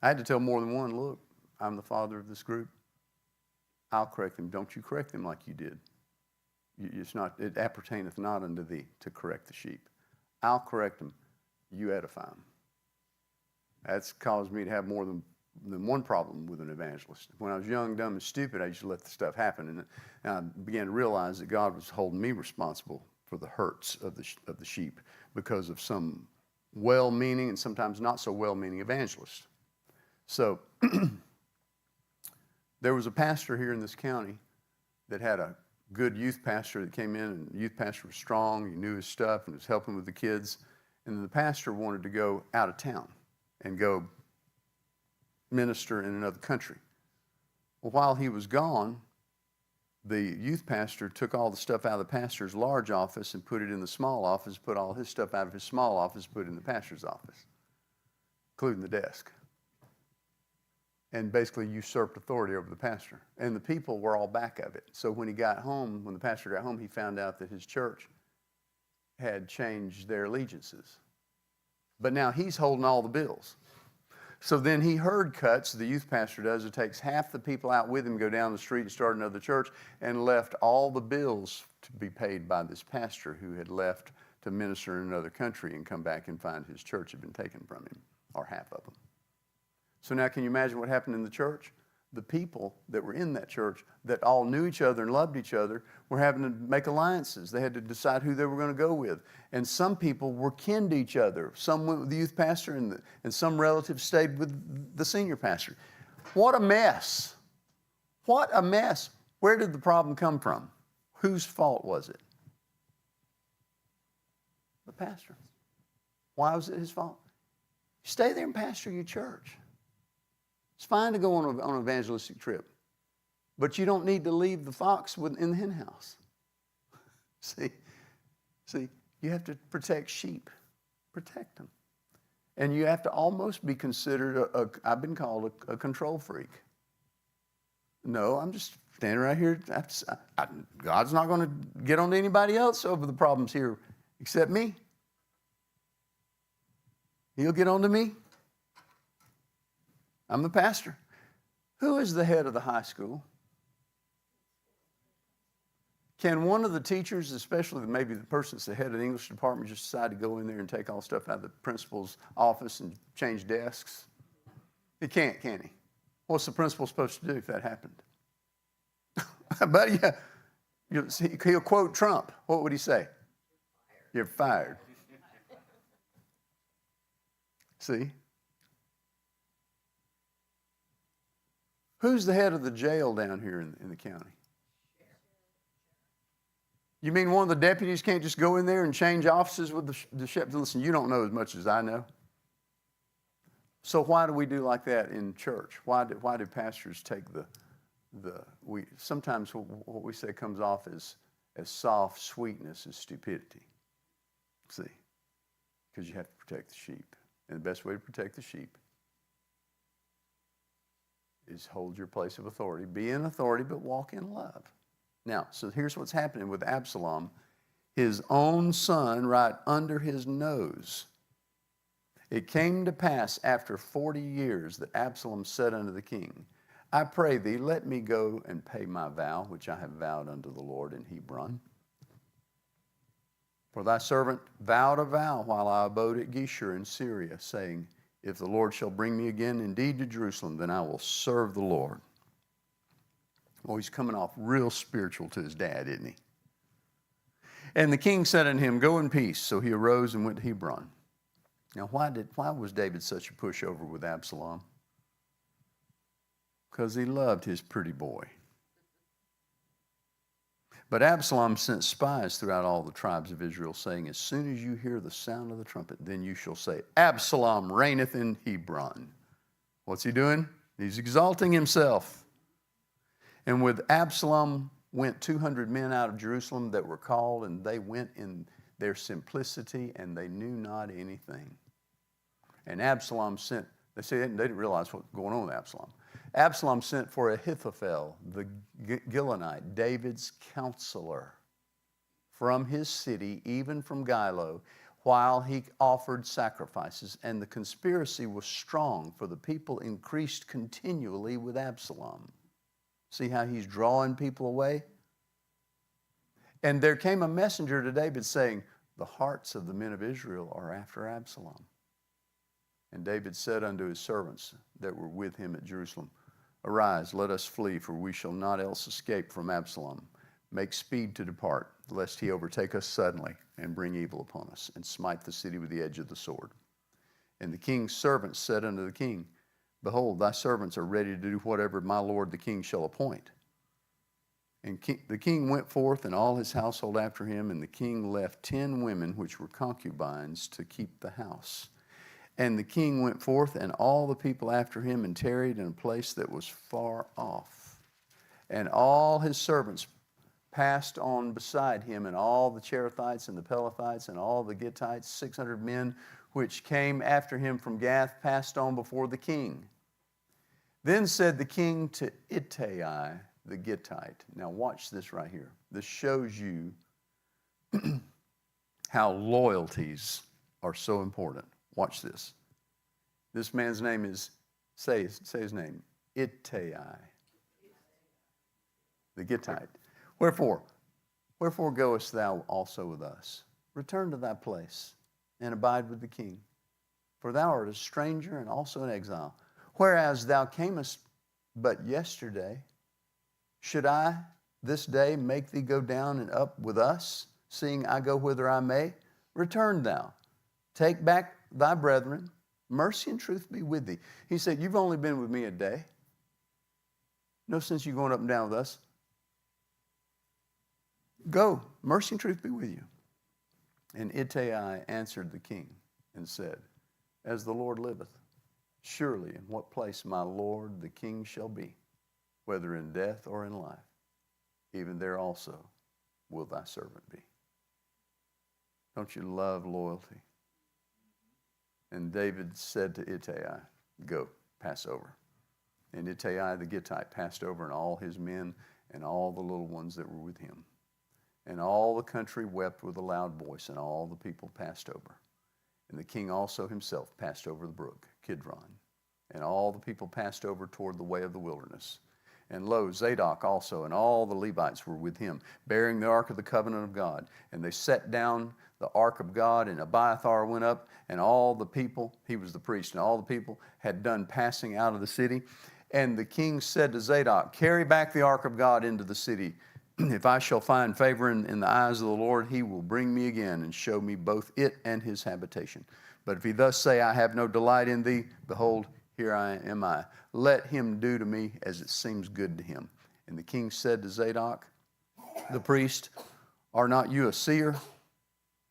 I had to tell more than one, look, I'm the father of this group. I'll correct them. Don't you correct them like you did. It appertaineth not unto thee to correct the sheep. I'll correct them. You edify them. That's caused me to have more than one problem with an evangelist. When I was young, dumb, and stupid, I used to let the stuff happen. And I began to realize that God was holding me responsible for the hurts of the sheep because of some well-meaning and sometimes not so well-meaning evangelists. So there was a pastor here in this county that had a good youth pastor that came in, and the youth pastor was strong, he knew his stuff, and was helping with the kids. And then the pastor wanted to go out of town and go minister in another country. Well, while he was gone, the youth pastor took all the stuff out of the pastor's large office and put it in the small office, put all his stuff out of his small office, put it in the pastor's office, including the desk. And basically usurped authority over the pastor. And the people were all back of it. So when he got home, when the pastor got home, he found out that his church had changed their allegiances. But now he's holding all the bills. So then he herd cuts, the youth pastor does. It takes half the people out with him, go down the street and start another church, and left all the bills to be paid by this pastor who had left to minister in another country and come back and find his church had been taken from him, or half of them. So now can you imagine what happened in the church? The people that were in that church that all knew each other and loved each other were having to make alliances. They had to decide who they were going to go with. And some people were kin to each other. Some went with the youth pastor and some relatives stayed with the senior pastor. What a mess. What a mess. Where did the problem come from? Whose fault was it? The pastor. Why was it his fault? Stay there and pastor your church. It's fine to go on an evangelistic trip, but you don't need to leave the fox in the hen house. See, you have to protect sheep, protect them. And you have to almost be considered I've been called a control freak. No, I'm just standing right here. God's not going to get on to anybody else over the problems here except me. He'll get on to me. I'm the pastor. Who is the head of the high school? Can one of the teachers, especially maybe the person that's the head of the English department, just decide to go in there and take all stuff out of the principal's office and change desks? He can't, can he? What's the principal supposed to do if that happened? But yeah, he'll quote Trump. What would he say? You're fired. See? Who's the head of the jail down here in the county? You mean one of the deputies can't just go in there and change offices with the sheriff? Listen, you don't know as much as I know. So why do we do like that in church? Why do pastors take sometimes what we say comes off as soft sweetness is stupidity. See? Because you have to protect the sheep. And the best way to protect the sheep is hold your place of authority. Be in authority, but walk in love. Now, so here's what's happening with Absalom. His own son right under his nose. It came to pass after 40 years that Absalom said unto the king, I pray thee, let me go and pay my vow, which I have vowed unto the Lord in Hebron. For thy servant vowed a vow while I abode at Geshur in Syria, saying, if the Lord shall bring me again indeed to Jerusalem, then I will serve the Lord. Well, he's coming off real spiritual to his dad, isn't he? And the king said unto him, go in peace. So he arose and went to Hebron. Now, why was David such a pushover with Absalom? Because he loved his pretty boy. But Absalom sent spies throughout all the tribes of Israel, saying, as soon as you hear the sound of the trumpet, then you shall say, Absalom reigneth in Hebron. What's he doing? He's exalting himself. And with Absalom went 200 men out of Jerusalem that were called, and they went in their simplicity, and they knew not anything. And Absalom sent, they didn't realize what was going on with Absalom. Absalom sent for Ahithophel, the Gilonite, David's counselor, from his city, even from Gilo, while he offered sacrifices. And the conspiracy was strong, for the people increased continually with Absalom. See how he's drawing people away? And there came a messenger to David saying, the hearts of the men of Israel are after Absalom. And David said unto his servants that were with him at Jerusalem, arise, let us flee, for we shall not else escape from Absalom. Make speed to depart, lest he overtake us suddenly and bring evil upon us, and smite the city with the edge of the sword. And the king's servants said unto the king, behold, thy servants are ready to do whatever my lord the king shall appoint. And the king went forth, and all his household after him, and the king left 10 women which were concubines to keep the house. And the king went forth, and all the people after him, and tarried in a place that was far off. And all his servants passed on beside him, and all the Cherethites and the Pelethites and all the Gittites, 600 men which came after him from Gath, passed on before the king. Then said the king to Ittai the Gittite. Now watch this right here. This shows you how loyalties are so important. Watch this. This man's name is, say his name, Ittai, the Gittite. Wherefore goest thou also with us? Return to thy place and abide with the king. For thou art a stranger and also an exile. Whereas thou camest but yesterday, should I this day make thee go down and up with us, seeing I go whither I may? Return thou, take back thy brethren, mercy and truth be with thee. He said, you've only been with me a day. No sense you going up and down with us. Go, mercy and truth be with you. And Ittai answered the king and said, as the Lord liveth, surely in what place my lord the king shall be, whether in death or in life, even there also will thy servant be. Don't you love loyalty? And David said to Ittai, go, pass over. And Ittai the Gittite passed over, and all his men and all the little ones that were with him. And all the country wept with a loud voice, and all the people passed over. And the king also himself passed over the brook, Kidron. And all the people passed over toward the way of the wilderness. And lo, Zadok also and all the Levites were with him, bearing the ark of the covenant of God. And they set down the ark of God, and Abiathar went up, and all the people, he was the priest, and all the people had done passing out of the city. And the king said to Zadok, carry back the ark of God into the city. If I shall find favor in the eyes of the Lord, he will bring me again and show me both it and his habitation. But if he thus say, I have no delight in thee, behold, here am I. Let him do to me as it seems good to him. And the king said to Zadok, the priest, are not you a seer?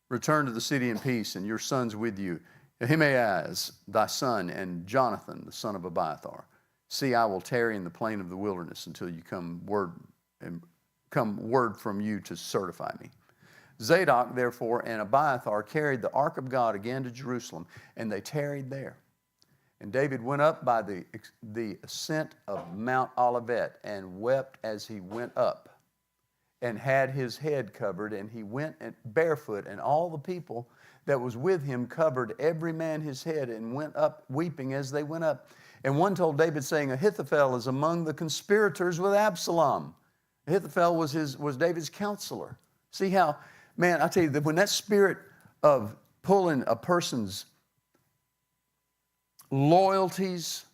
Return to the city in peace, and your sons with you, Ahimaaz thy son, and Jonathan the son of Abiathar. See, I will tarry in the plain of the wilderness until you come word from you to certify me. Zadok, therefore, and Abiathar carried the ark of God again to Jerusalem, and they tarried there. And David went up by the ascent of Mount Olivet, and wept as he went up, and had his head covered, and he went barefoot, and all the people that was with him covered every man his head, and went up weeping as they went up. And one told David, saying, Ahithophel is among the conspirators with Absalom. Ahithophel was David's counselor. See how, man, I tell you, that when that spirit of pulling a person's loyalties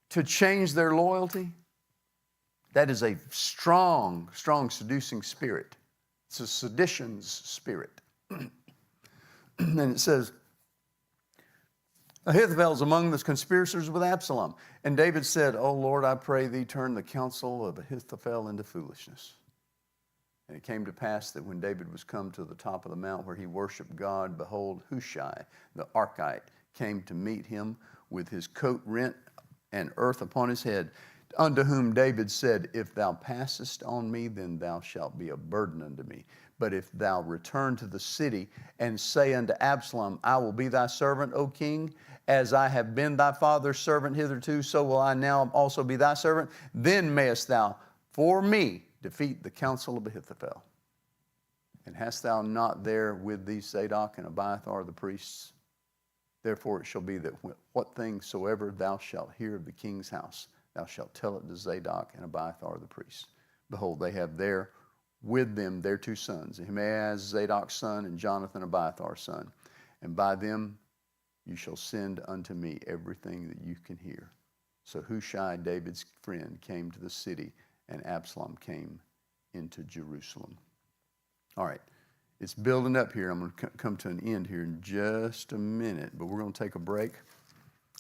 to change their loyalty, that is a strong, strong seducing spirit. It's a sedition's spirit. And it says, Ahithophel is among the conspirators with Absalom. And David said, O Lord, I pray thee, turn the counsel of Ahithophel into foolishness. And it came to pass that when David was come to the top of the mount where he worshiped God, behold, Hushai the Archite came to meet him with his coat rent and earth upon his head, unto whom David said, If thou passest on me, then thou shalt be a burden unto me. But if thou return to the city and say unto Absalom, I will be thy servant, O king, as I have been thy father's servant hitherto, so will I now also be thy servant, then mayest thou for me defeat the counsel of Ahithophel. And hast thou not there with thee Zadok and Abiathar the priests? Therefore it shall be that what things soever thou shalt hear of the king's house, thou shalt tell it to Zadok and Abiathar the priests. Behold, they have there with them their two sons, Ahimaaz, Zadok's son, and Jonathan, Abiathar's son. And by them you shall send unto me everything that you can hear. So Hushai, David's friend, came to the city, and Absalom came into Jerusalem. All right, it's building up here. I'm going to come to an end here in just a minute, but we're going to take a break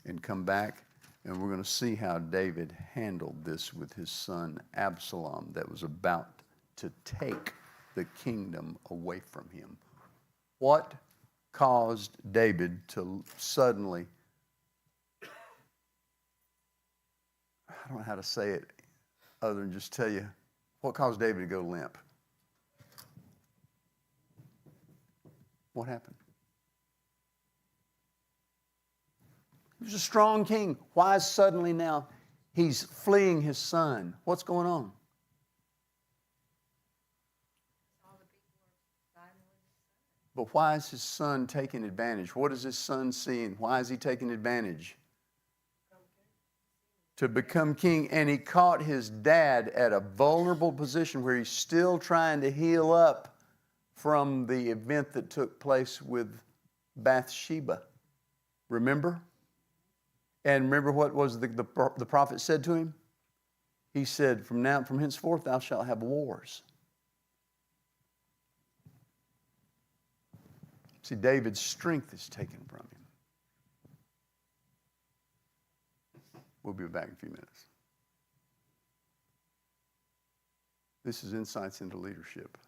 and come back, and we're going to see how David handled this with his son Absalom that was about to take the kingdom away from him. What caused David to suddenly, I don't know how to say it other than just tell you, what caused David to go limp? What happened? He was a strong king. Why suddenly now he's fleeing his son? What's going on? But why is his son taking advantage? What is his son seeing? Why is he taking advantage? To become king. And he caught his dad at a vulnerable position where he's still trying to heal up from the event that took place with Bathsheba. Remember? And remember what was the prophet said to him? He said, from henceforth thou shalt have wars. See, David's strength is taken from him. We'll be back in a few minutes. This is Insights into Leadership.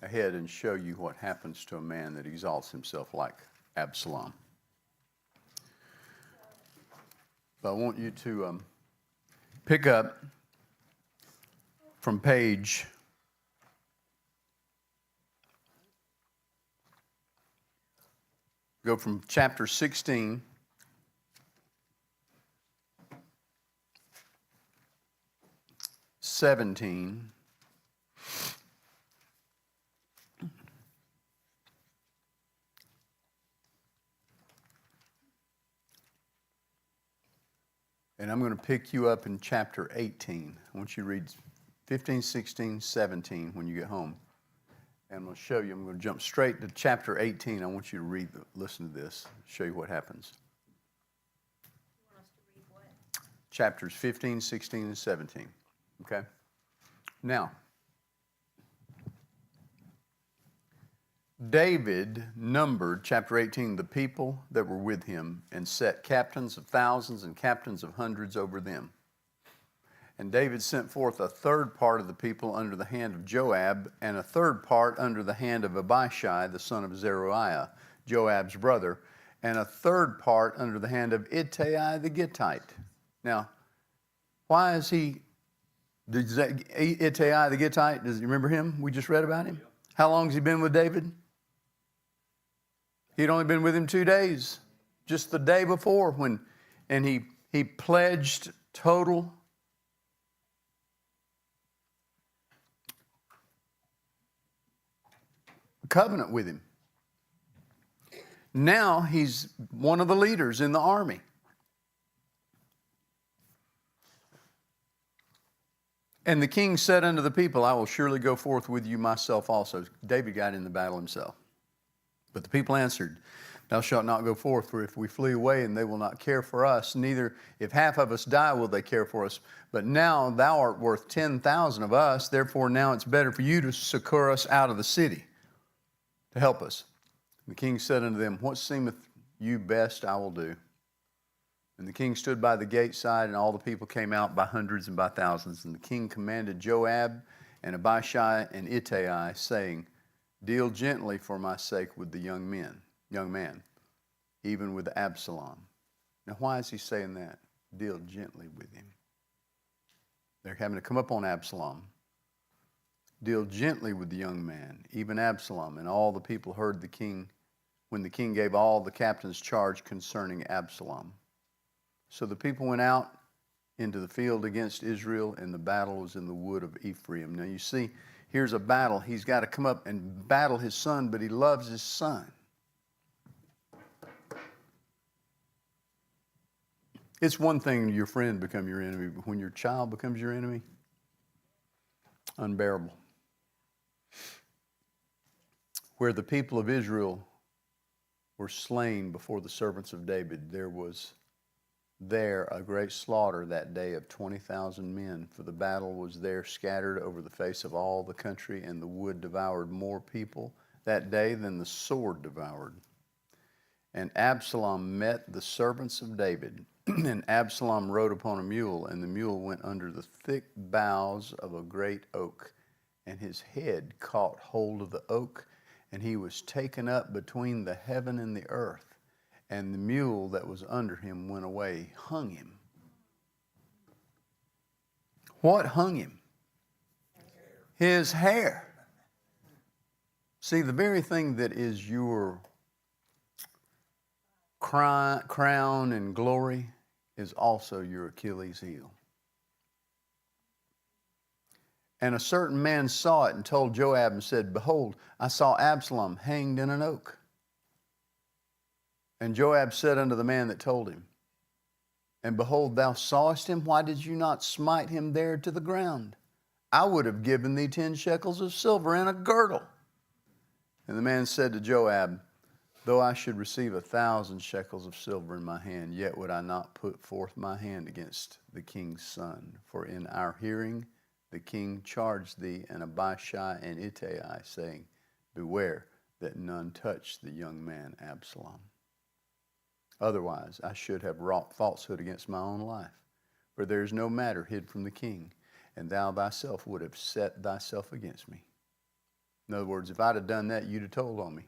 ahead and show you what happens to a man that exalts himself like Absalom. But I want you to pick up from page 16, (17), and I'm going to pick you up in chapter 18. I want you to read 15, 16, 17 when you get home. And I'm going to show you, I'm going to jump straight to chapter 18. I want you to listen to this, show you what happens. You want us to read what? Chapters 15, 16, and 17. Okay? Now, David numbered, chapter 18, the people that were with him and set captains of thousands and captains of hundreds over them. And David sent forth a third part of the people under the hand of Joab, and a third part under the hand of Abishai, the son of Zeruiah, Joab's brother, and a third part under the hand of Ittai the Gittite. Now, why is he, Ittai the Gittite, does you remember him? We just read about him. How long has he been with David? He'd only been with him 2 days, just the day before, and he pledged total covenant with him. Now he's one of the leaders in the army. And the king said unto the people, I will surely go forth with you myself also. David got in the battle himself. But the people answered, Thou shalt not go forth, for if we flee away, and they will not care for us, neither if half of us die will they care for us. But now thou art worth 10,000 of us, therefore now it's better for you to succor us out of the city, to help us. And the king said unto them, What seemeth you best I will do. And the king stood by the gate side, and all the people came out by hundreds and by thousands. And the king commanded Joab and Abishai and Ittai, saying, Deal gently for my sake with the young man, even with Absalom. Now, why is he saying that? Deal gently with him. They're having to come up on Absalom. Deal gently with the young man, even Absalom. And all the people heard the king, when the king gave all the captains charge concerning Absalom. So the people went out into the field against Israel, and the battle was in the wood of Ephraim. Now you see, here's a battle. He's got to come up and battle his son, but he loves his son. It's one thing your friend become your enemy, but when your child becomes your enemy, unbearable. Where the people of Israel were slain before the servants of David, there was a great slaughter that day of 20,000 men, for the battle was there scattered over the face of all the country, and the wood devoured more people that day than the sword devoured. And Absalom met the servants of David, and Absalom rode upon a mule, and the mule went under the thick boughs of a great oak, and his head caught hold of the oak, and he was taken up between the heaven and the earth. And the mule that was under him went away, hung him. What hung him? His hair. See, the very thing that is your crown and glory is also your Achilles heel. And a certain man saw it and told Joab and said, Behold, I saw Absalom hanged in an oak. And Joab said unto the man that told him, And behold, thou sawest him, why did you not smite him there to the ground? I would have given thee 10 shekels of silver and a girdle. And the man said to Joab, Though I should receive 1,000 shekels of silver in my hand, yet would I not put forth my hand against the king's son. For in our hearing the king charged thee and Abishai and Ittai, saying, Beware that none touch the young man Absalom. Otherwise, I should have wrought falsehood against my own life. For there is no matter hid from the king, and thou thyself would have set thyself against me. In other words, if I'd have done that, you'd have told on me.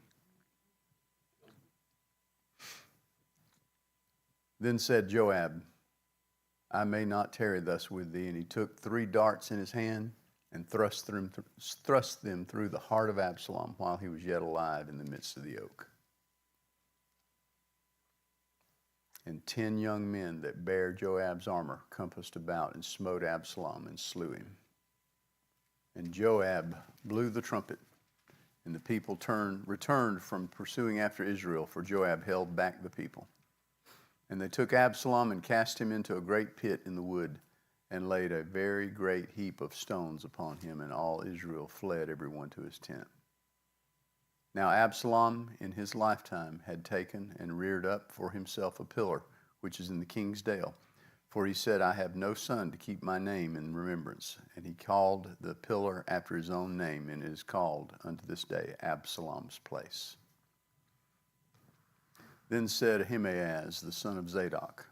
Then said Joab, I may not tarry thus with thee. And he took 3 darts in his hand and thrust them through the heart of Absalom while he was yet alive in the midst of the oak. And 10 young men that bare Joab's armor compassed about and smote Absalom and slew him. And Joab blew the trumpet, and the people returned from pursuing after Israel, for Joab held back the people. And they took Absalom and cast him into a great pit in the wood, and laid a very great heap of stones upon him, and all Israel fled, every one to his tent. Now Absalom in his lifetime had taken and reared up for himself a pillar, which is in the king's dale. For he said, I have no son to keep my name in remembrance. And he called the pillar after his own name, and it is called unto this day Absalom's place. Then said Ahimaaz, the son of Zadok,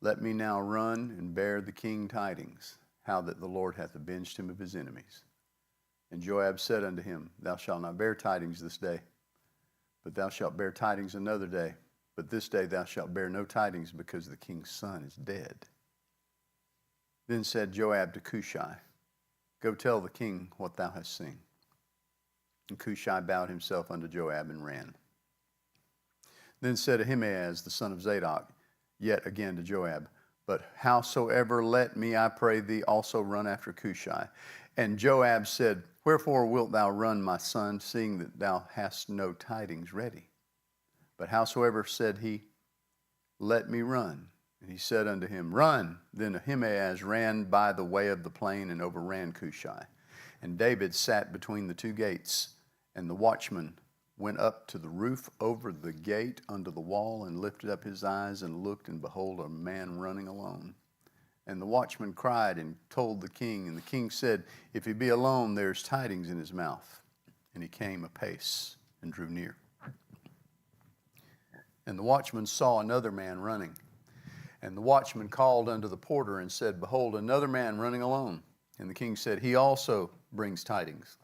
Let me now run and bear the king tidings, how that the Lord hath avenged him of his enemies. And Joab said unto him, Thou shalt not bear tidings this day, but thou shalt bear tidings another day. But this day thou shalt bear no tidings, because the king's son is dead. Then said Joab to Cushai, Go tell the king what thou hast seen. And Cushai bowed himself unto Joab and ran. Then said Ahimaaz, the son of Zadok, yet again to Joab, But howsoever let me, I pray thee, also run after Cushai. And Joab said, Wherefore wilt thou run, my son, seeing that thou hast no tidings ready? But howsoever, said he, Let me run. And he said unto him, Run. Then Ahimaaz ran by the way of the plain and overran Cushai. And David sat between the 2 gates, and the watchman went up to the roof over the gate unto the wall, and lifted up his eyes and looked, and behold, a man running alone. And the watchman cried and told the king, and the king said, If he be alone, there is tidings in his mouth. And he came apace and drew near. And the watchman saw another man running. And the watchman called unto the porter and said, Behold, another man running alone. And the king said, He also brings tidings.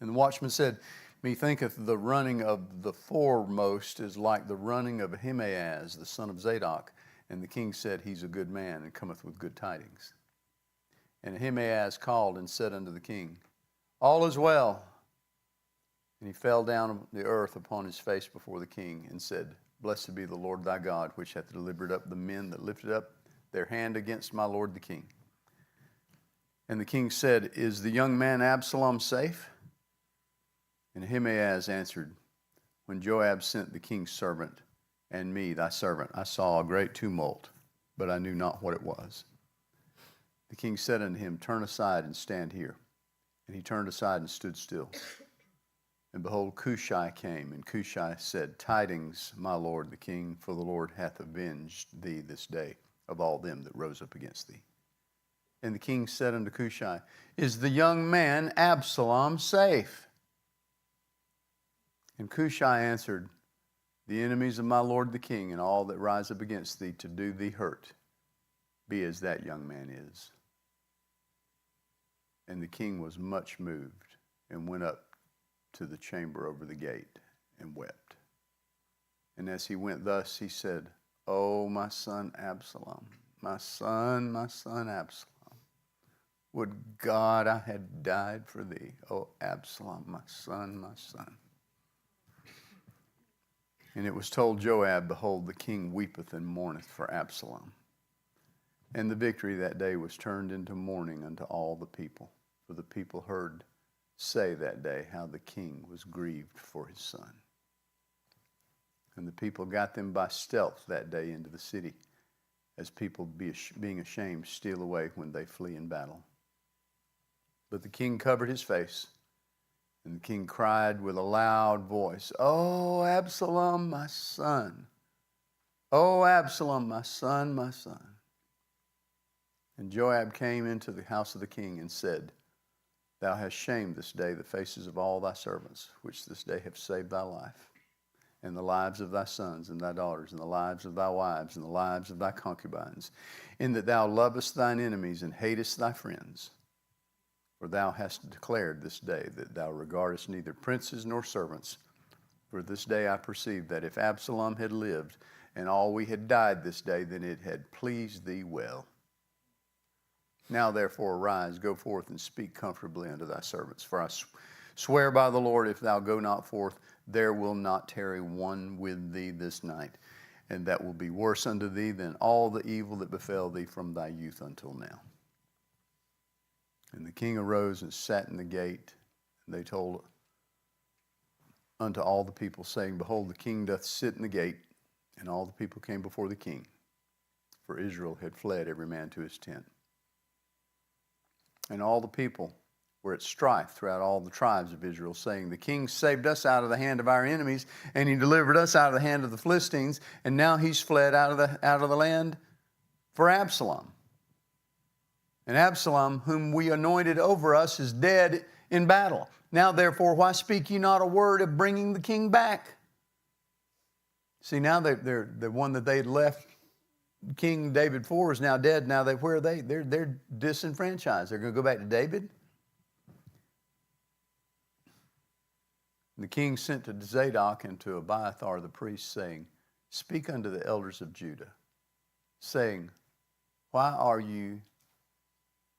And the watchman said, Methinketh the running of the foremost is like the running of Ahimaaz, the son of Zadok. And the king said, He's a good man, and cometh with good tidings. And Ahimaaz called and said unto the king, All is well. And he fell down on the earth upon his face before the king, and said, Blessed be the Lord thy God, which hath delivered up the men that lifted up their hand against my lord the king. And the king said, Is the young man Absalom safe? And Ahimaaz answered, When Joab sent the king's servant and me, thy servant, I saw a great tumult, but I knew not what it was. The king said unto him, Turn aside and stand here. And he turned aside and stood still. And behold, Cushai came, and Cushai said, Tidings, my lord the king, for the Lord hath avenged thee this day of all them that rose up against thee. And the king said unto Cushai, Is the young man Absalom safe? And Cushai answered, The enemies of my lord the king, and all that rise up against thee to do thee hurt, be as that young man is. And the king was much moved, and went up to the chamber over the gate, and wept. And as he went thus, he said, O my son Absalom, my son Absalom, would God I had died for thee, O Absalom, my son, my son. And it was told Joab, Behold, the king weepeth and mourneth for Absalom. And the victory that day was turned into mourning unto all the people. For the people heard say that day how the king was grieved for his son. And the people got them by stealth that day into the city, as people being ashamed steal away when they flee in battle. But the king covered his face, and the king cried with a loud voice, O Absalom, my son! O Absalom, my son, my son! And Joab came into the house of the king and said, Thou hast shamed this day the faces of all thy servants, which this day have saved thy life, and the lives of thy sons and thy daughters, and the lives of thy wives, and the lives of thy concubines, in that thou lovest thine enemies and hatest thy friends. For thou hast declared this day that thou regardest neither princes nor servants. For this day I perceive that if Absalom had lived, and all we had died this day, then it had pleased thee well. Now therefore arise, go forth, and speak comfortably unto thy servants. For I swear by the Lord, if thou go not forth, there will not tarry one with thee this night, and that will be worse unto thee than all the evil that befell thee from thy youth until now. And the king arose and sat in the gate, and they told unto all the people, saying, Behold, the king doth sit in the gate. And all the people came before the king, for Israel had fled every man to his tent. And all the people were at strife throughout all the tribes of Israel, saying, The king saved us out of the hand of our enemies, and he delivered us out of the hand of the Philistines, and now he's fled out of the land for Absalom. And Absalom, whom we anointed over us, is dead in battle. Now therefore, why speak ye not a word of bringing the king back? See, now they're the one that they had left King David for is now dead. Now where are they? They're disenfranchised. They're going to go back to David. And the king sent to Zadok and to Abiathar the priest, saying, Speak unto the elders of Judah, saying, Why are you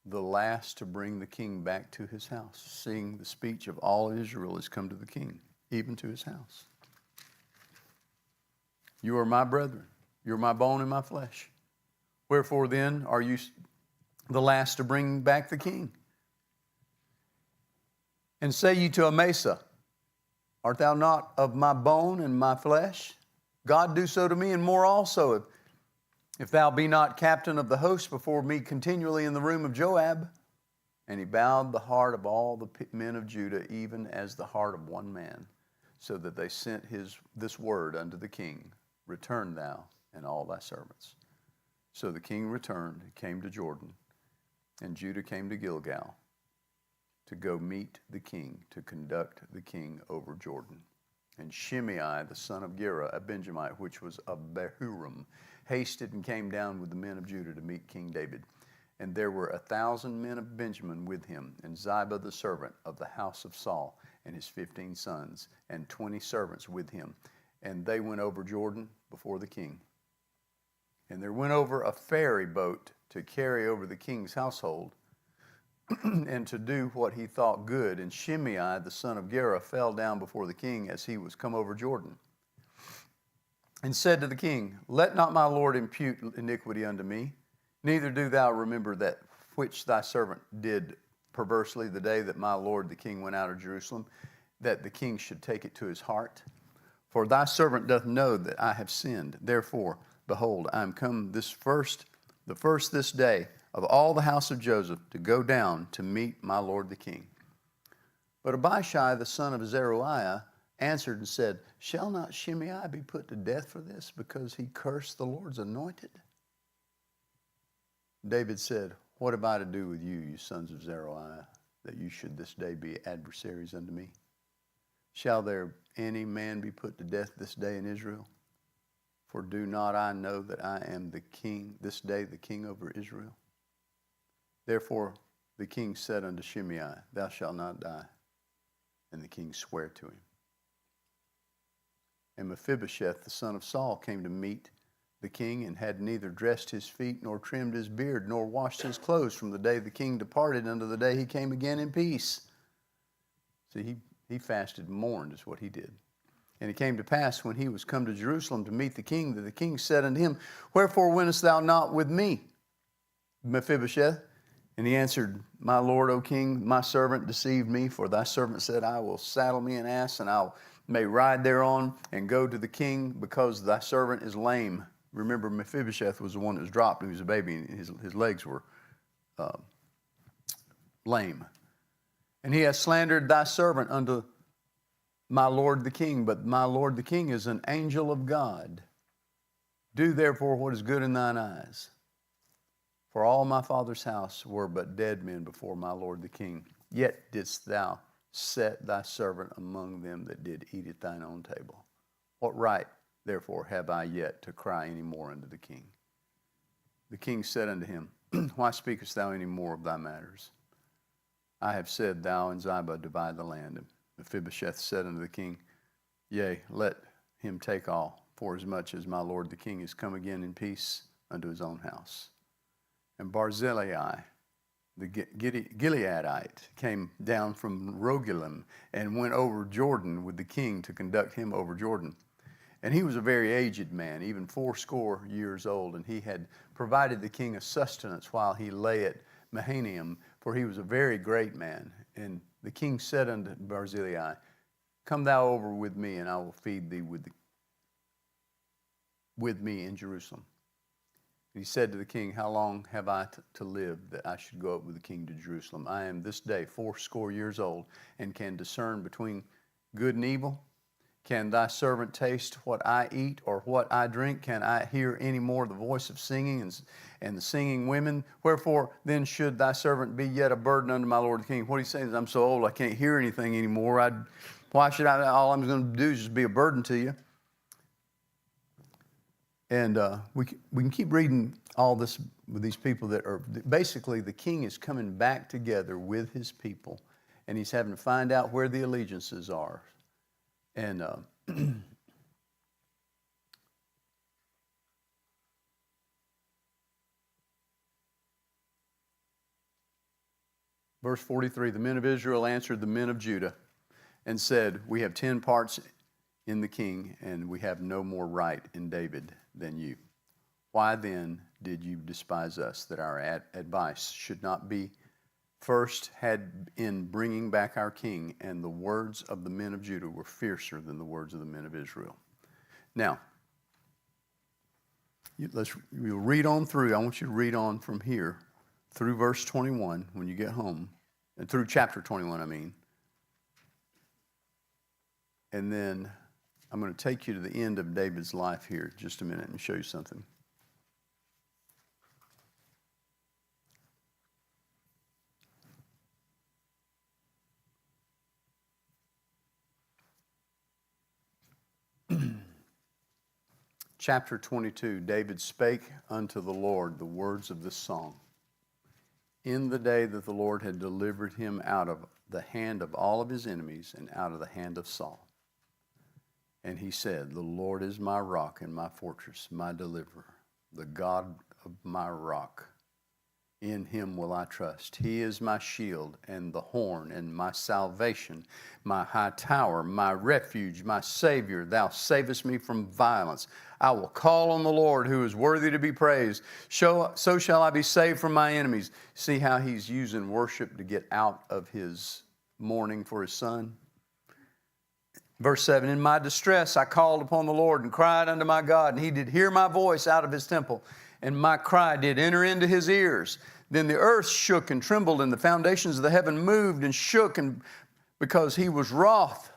the last to bring the king back to his house, seeing the speech of all Israel is come to the king, even to his house? You are my brethren. You are my bone and my flesh. Wherefore then are you the last to bring back the king? And say ye to Amasa, Art thou not of my bone and my flesh? God do so to me, and more also, if thou be not captain of the host before me continually in the room of Joab. And he bowed the heart of all the men of Judah, even as the heart of one man, so that they sent this word unto the king, Return thou and all thy servants. So the king returned and came to Jordan, and Judah came to Gilgal to go meet the king, to conduct the king over Jordan. And Shimei, the son of Gera, a Benjamite, which was of Bahurim, hasted and came down with the men of Judah to meet King David. And there were 1,000 men of Benjamin with him, and Ziba the servant of the house of Saul, and his 15 sons, and 20 servants with him. And they went over Jordan before the king. And there went over a ferry boat to carry over the king's household, and to do what he thought good. And Shimei, the son of Gera, fell down before the king as he was come over Jordan, and said to the king, Let not my lord impute iniquity unto me, neither do thou remember that which thy servant did perversely the day that my lord the king went out of Jerusalem, that the king should take it to his heart. For thy servant doth know that I have sinned. Therefore, behold, I am come the first this day of all the house of Joseph to go down to meet my lord the king. But Abishai, the son of Zeruiah, answered and said, Shall not Shimei be put to death for this, because he cursed the Lord's anointed? David said, What have I to do with you, you sons of Zeruiah, that you should this day be adversaries unto me? Shall there any man be put to death this day in Israel? For do not I know that I am the king, this day the king over Israel? Therefore the king said unto Shimei, Thou shalt not die. And the king sware to him. And Mephibosheth, the son of Saul, came to meet the king, and had neither dressed his feet, nor trimmed his beard, nor washed his clothes from the day the king departed unto the day he came again in peace. See, he fasted and mourned is what he did. And it came to pass, when he was come to Jerusalem to meet the king, that the king said unto him, Wherefore wentest thou not with me, Mephibosheth? And he answered, My lord, O king, my servant deceived me, for thy servant said, I will saddle me an ass, and I may ride thereon, and go to the king, because thy servant is lame. Remember, Mephibosheth was the one that was dropped when he was a baby, and his legs were lame. And he has slandered thy servant unto my lord the king, but my lord the king is an angel of God. Do therefore what is good in thine eyes. For all my father's house were but dead men before my lord the king. Yet didst thou set thy servant among them that did eat at thine own table. What right, therefore, have I yet to cry any more unto the king? The king said unto him, Why speakest thou any more of thy matters? I have said, thou and Ziba divide the land. And Mephibosheth said unto the king, Yea, let him take all, for as much as my lord the king is come again in peace unto his own house. And Barzillai, the Gileadite, came down from Rogelim and went over Jordan with the king to conduct him over Jordan. And he was a very aged man, even 80 years old, and he had provided the king a sustenance while he lay at Mahanaim, for he was a very great man. And the king said unto Barzillai, Come thou over with me, and I will feed thee with me in Jerusalem. He said to the king, How long have I to live that I should go up with the king to Jerusalem? I am this day 80 years old, and can discern between good and evil. Can thy servant taste what I eat or what I drink? Can I hear any more the voice of singing and the singing women? Wherefore then should thy servant be yet a burden unto my lord the king? What he's saying is, I'm so old I can't hear anything anymore. Why should I? All I'm going to do is just be a burden to you. And we can keep reading all this with these people that are, basically the king is coming back together with his people, and he's having to find out where the allegiances are. And verse 43, the men of Israel answered the men of Judah and said, We have 10 parts in the king, and we have no more right in David than you. Why then did you despise us, that our advice should not be first had in bringing back our king? And the words of the men of Judah were fiercer than the words of the men of Israel. Now, we'll read on through. I want you to read on from here through verse 21 when you get home, and through chapter 21, I mean. And then I'm going to take you to the end of David's life here in just a minute and show you something. Chapter 22, David spake unto the Lord the words of this song. In the day that the Lord had delivered him out of the hand of all of his enemies and out of the hand of Saul. And he said, The Lord is my rock and my fortress, my deliverer, the God of my rock. In him will I trust. He is my shield and the horn and my salvation, my high tower, my refuge, my Savior. Thou savest me from violence. I will call on the Lord who is worthy to be praised. So shall I be saved from my enemies. See how he's using worship to get out of his mourning for his son? Verse 7, In my distress I called upon the Lord and cried unto my God, and he did hear my voice out of his temple, and my cry did enter into his ears. Then the earth shook and trembled, and the foundations of the heaven moved and shook, and because he was wroth,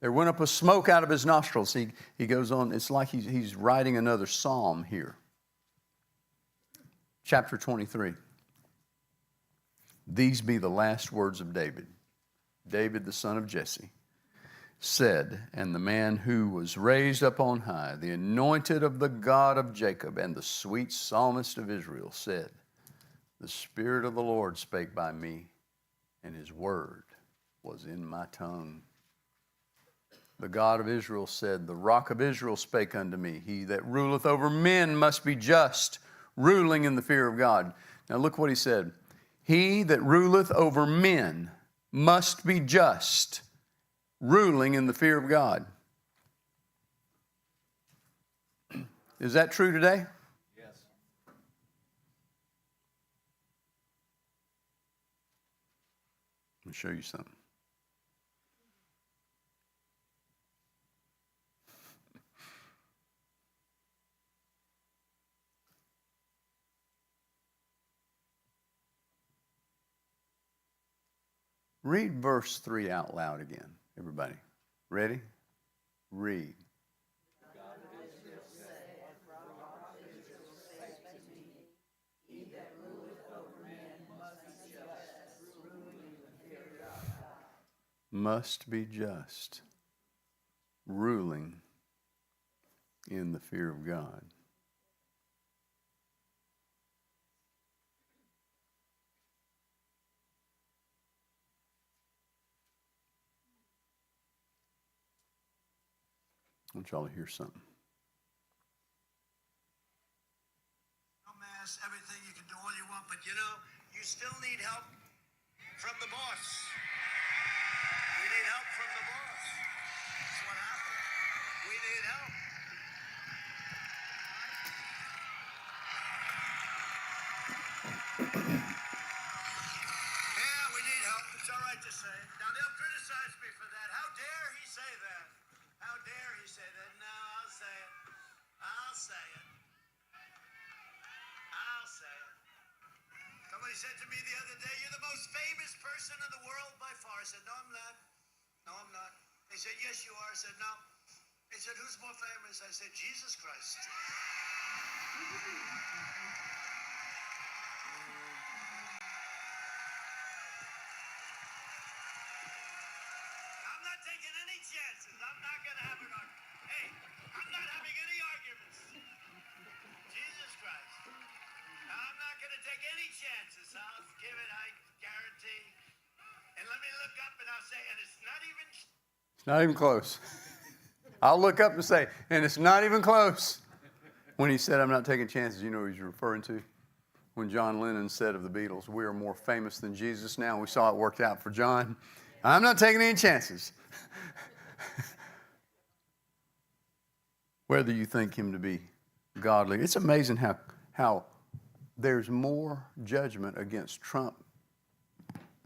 there went up a smoke out of his nostrils. He goes on, it's like he's writing another psalm here. Chapter 23. These be the last words of David. David, the son of Jesse, said, and the man who was raised up on high, the anointed of the God of Jacob, and the sweet psalmist of Israel, said, The Spirit of the Lord spake by me, and his word was in my tongue. The God of Israel said, The rock of Israel spake unto me. He that ruleth over men must be just, ruling in the fear of God. Now look what he said. He that ruleth over men must be just, ruling in the fear of God. Is that true today? Yes. Let me show you something. Read verse 3 out loud again, everybody. Ready? Read. Must be just, ruling in the fear of God. want y'all to hear something. Mass, everything, you can do all you want, but you know, you still need help from the boss. We need help from the boss. That's what happened. We need help. Yeah, we need help. It's all right to say. Now, they'll criticize me for that. How dare he say that? How dare he say that? No, I'll say it. I'll say it. I'll say it. Somebody said to me the other day, "You're the most famous person in the world by far." I said, "No, I'm not. No, I'm not." They said, "Yes, you are." I said, "No." They said, "Who's more famous?" I said, "Jesus Christ." I'm not taking any chances. I'm not going to have an argument. Hey, I'm not having any arguments. Jesus Christ. I'm not going to take any chances. I'll give it, I guarantee. And let me look up and I'll say, and it's not even... It's not even close. I'll look up and say, and it's not even close. When he said, I'm not taking chances, you know what he's referring to? When John Lennon said of the Beatles, we are more famous than Jesus now. We saw it worked out for John. I'm not taking any chances. Whether you think him to be godly. It's amazing how there's more judgment against Trump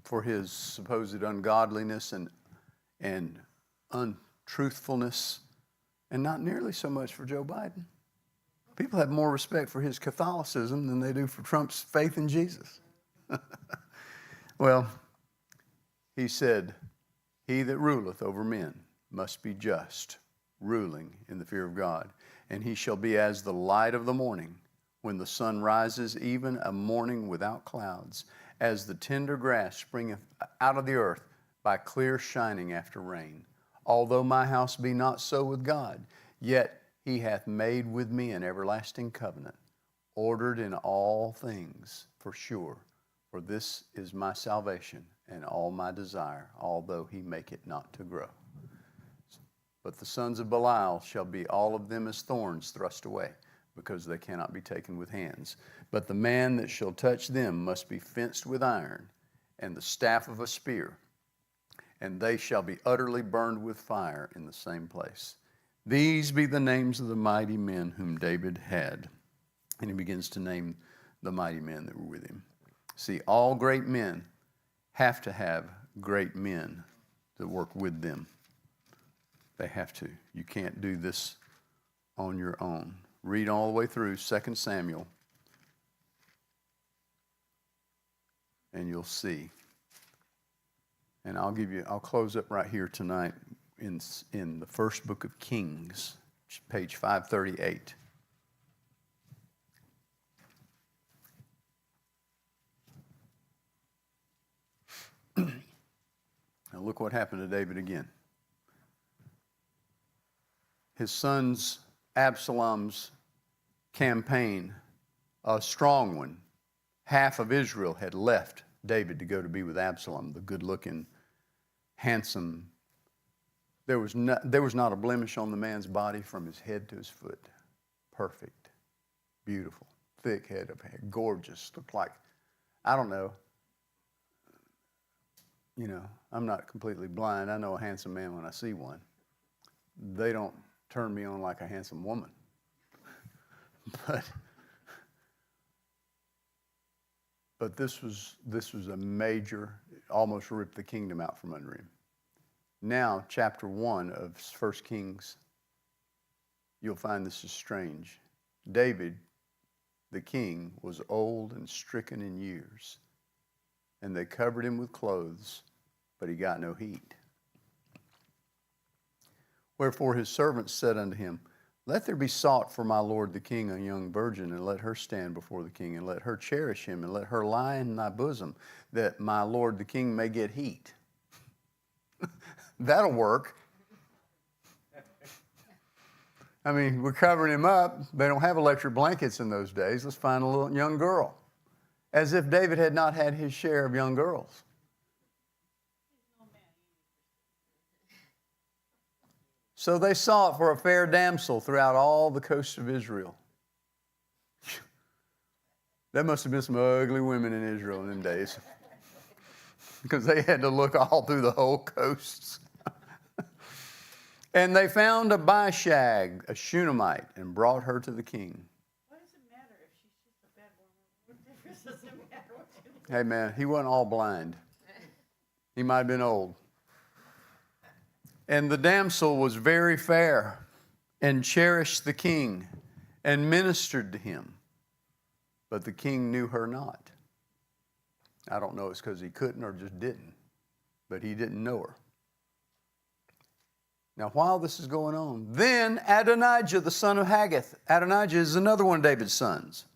for his supposed ungodliness and untruthfulness, and not nearly so much for Joe Biden. People have more respect for his Catholicism than they do for Trump's faith in Jesus. Well, he said, he that ruleth over men must be just, ruling in the fear of God. And he shall be as the light of the morning, when the sun rises, even a morning without clouds, as the tender grass springeth out of the earth by clear shining after rain. Although my house be not so with God, yet he hath made with me an everlasting covenant, ordered in all things for sure. For this is my salvation and all my desire, although he make it not to grow. But the sons of Belial shall be all of them as thorns thrust away, because they cannot be taken with hands. But the man that shall touch them must be fenced with iron, and the staff of a spear, and they shall be utterly burned with fire in the same place. These be the names of the mighty men whom David had. And he begins to name the mighty men that were with him. See, all great men have to have great men that work with them. They have to. You can't do this on your own. Read all the way through 2 Samuel, and you'll see. And I'll close up right here tonight in the first book of Kings, page 538. Now look what happened to David again. His son's Absalom's campaign, a strong one. Half of Israel had left David to go to be with Absalom, the good-looking, handsome. There was not a blemish on the man's body from his head to his foot. Perfect, beautiful, thick head of hair, gorgeous. Looked like, I don't know. You know, I'm not completely blind. I know a handsome man when I see one. They don't turn me on like a handsome woman. But this was a major, almost ripped the kingdom out from under him. Now, chapter 1 of 1 Kings, you'll find this is strange. David, the king, was old and stricken in years, and they covered him with clothes, but he got no heat. Wherefore his servants said unto him, Let there be sought for my lord the king a young virgin, and let her stand before the king, and let her cherish him, and let her lie in thy bosom, that my lord the king may get heat. That'll work. I mean, we're covering him up. They don't have electric blankets in those days. Let's find a little young girl. As if David had not had his share of young girls. So they sought for a fair damsel throughout all the coast of Israel. There must have been some ugly women in Israel in them days, because they had to look all through the whole coasts. And they found Abishag, a Shunammite, and brought her to the king. What does it matter if she's just a bad woman? What difference does it matter what you look? Hey man, he wasn't all blind. He might have been old. And the damsel was very fair, and cherished the king, and ministered to him. But the king knew her not. I don't know if it's because he couldn't or just didn't, but he didn't know her. Now, while this is going on, then Adonijah, the son of Haggith, Adonijah is another one of David's sons,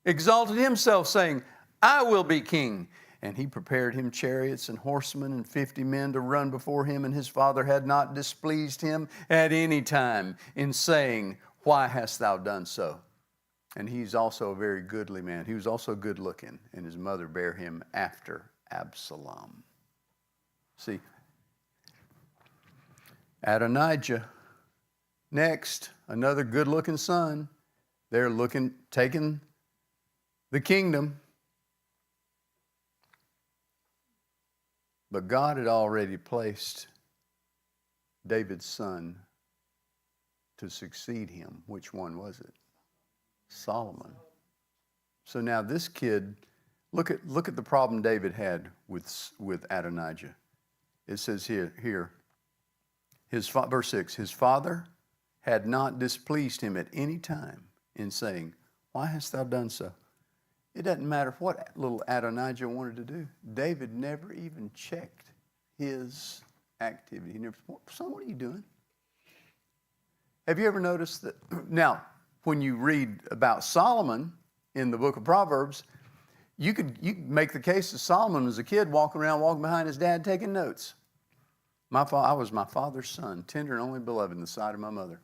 exalted himself, saying, I will be king. And he prepared him chariots and horsemen and 50 men to run before him. And his father had not displeased him at any time in saying, why hast thou done so? And he's also a very goodly man. He was also good looking. And his mother bare him after Absalom. See, Adonijah, next, another good looking son. They're taking the kingdom. But God had already placed David's son to succeed him. Which one was it? Solomon. So now this kid, look at the problem David had with Adonijah. It says here, verse 6, his father had not displeased him at any time in saying, why hast thou done so? It doesn't matter what little Adonijah wanted to do. David never even checked his activity. He never, son, what are you doing? Have you ever noticed that? Now, when you read about Solomon in the book of Proverbs, you could make the case that Solomon was a kid walking behind his dad taking notes. I was my father's son, tender and only beloved in the sight of my mother.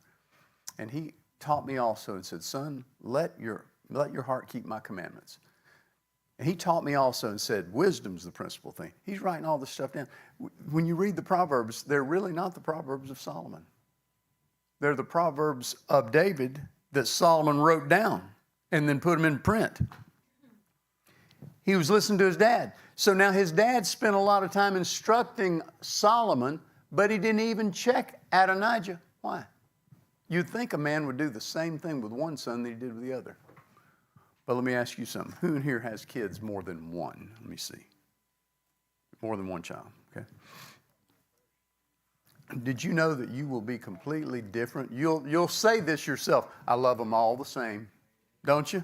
And he taught me also and said, son, let your heart keep my commandments. And he taught me also and said, wisdom's the principal thing. He's writing all this stuff down. When you read the Proverbs, they're really not the Proverbs of Solomon. They're the Proverbs of David that Solomon wrote down and then put them in print. He was listening to his dad. So now his dad spent a lot of time instructing Solomon, but he didn't even check Adonijah. Why? You'd think a man would do the same thing with one son that he did with the other. But let me ask you something. Who in here has kids more than one? Let me see. More than one child, okay? Did you know that you will be completely different? You'll say this yourself. I love them all the same. Don't you?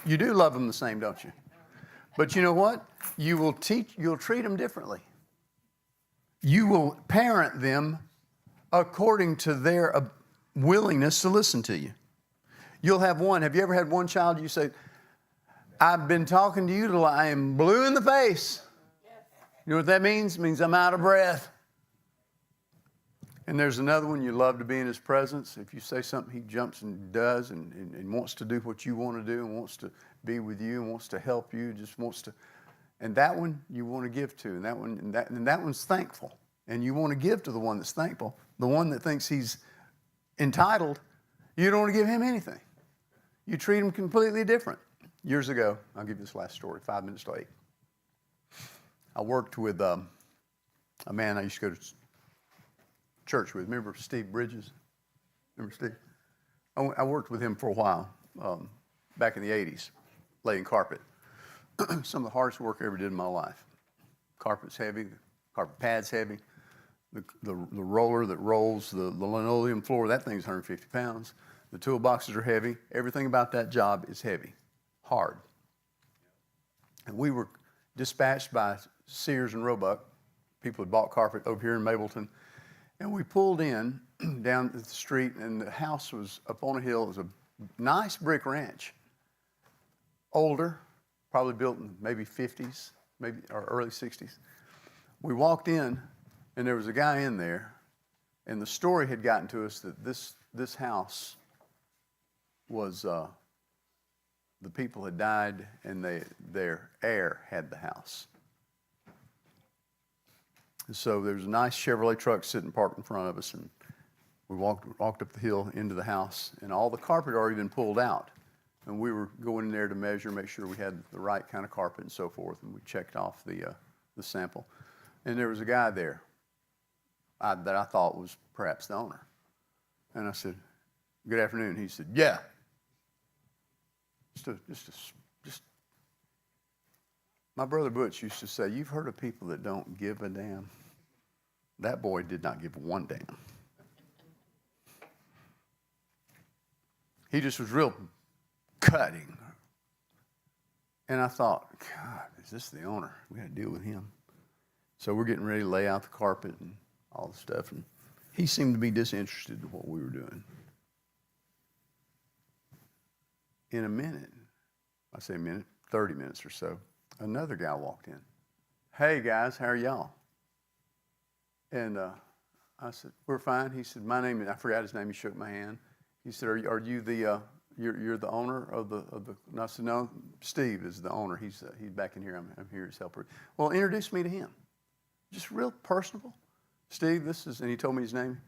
You do love them the same, don't you? But you know what? You'll treat them differently. You will parent them according to their willingness to listen to you. You'll have one. Have you ever had one child you say, I've been talking to you till I am blue in the face. You know what that means? It means I'm out of breath. And there's another one, you love to be in his presence. If you say something, he jumps and does and wants to do what you want to do and wants to be with you and wants to help you, just wants to. And that one you want to give to. And that one's thankful. And you want to give to the one that's thankful. The one that thinks he's entitled, you don't want to give him anything. You treat him completely different. Years ago, I'll give you this last story, 5 minutes to 8. I worked with a man I used to go to church with. Remember Steve Bridges? Remember Steve? I worked with him for a while, back in the 80s, laying carpet. Some of the hardest work I ever did in my life. Carpet's heavy, the carpet pad's heavy. The roller that rolls the linoleum floor, that thing's 150 pounds. The toolboxes are heavy. Everything about that job is heavy, hard. And we were dispatched by Sears and Roebuck. People had bought carpet over here in Mableton. And we pulled in down the street, and the house was up on a hill. It was a nice brick ranch. Older, probably built in maybe 50s, or early 60s. We walked in, and there was a guy in there, and the story had gotten to us that this house was, the people had died, and their heir had the house. And so there was a nice Chevrolet truck sitting parked in front of us, and We walked up the hill into the house, and all the carpet had already been pulled out. And we were going in there to measure, make sure we had the right kind of carpet and so forth. And we checked off the sample. And there was a guy there that I thought was perhaps the owner. And I said, "Good afternoon." He said, "Yeah." Just. My brother Butch used to say, "You've heard of people that don't give a damn." That boy did not give one damn. He just was real cutting. And I thought, God, is this the owner? We got to deal with him. So we're getting ready to lay out the carpet and all the stuff. And he seemed to be disinterested in what we were doing. In a minute, I say a minute, 30 minutes or so, another guy walked in. "Hey, guys, how are y'all?" And I said, "We're fine." He said, "My name is," I forgot his name. He shook my hand. He said, "Are you the, you're the owner of the?" And I said, "No, Steve is the owner. He's back in here. I'm here as helper." "Well, introduce me to him." Just real personable. "Steve, this is," and he told me his name.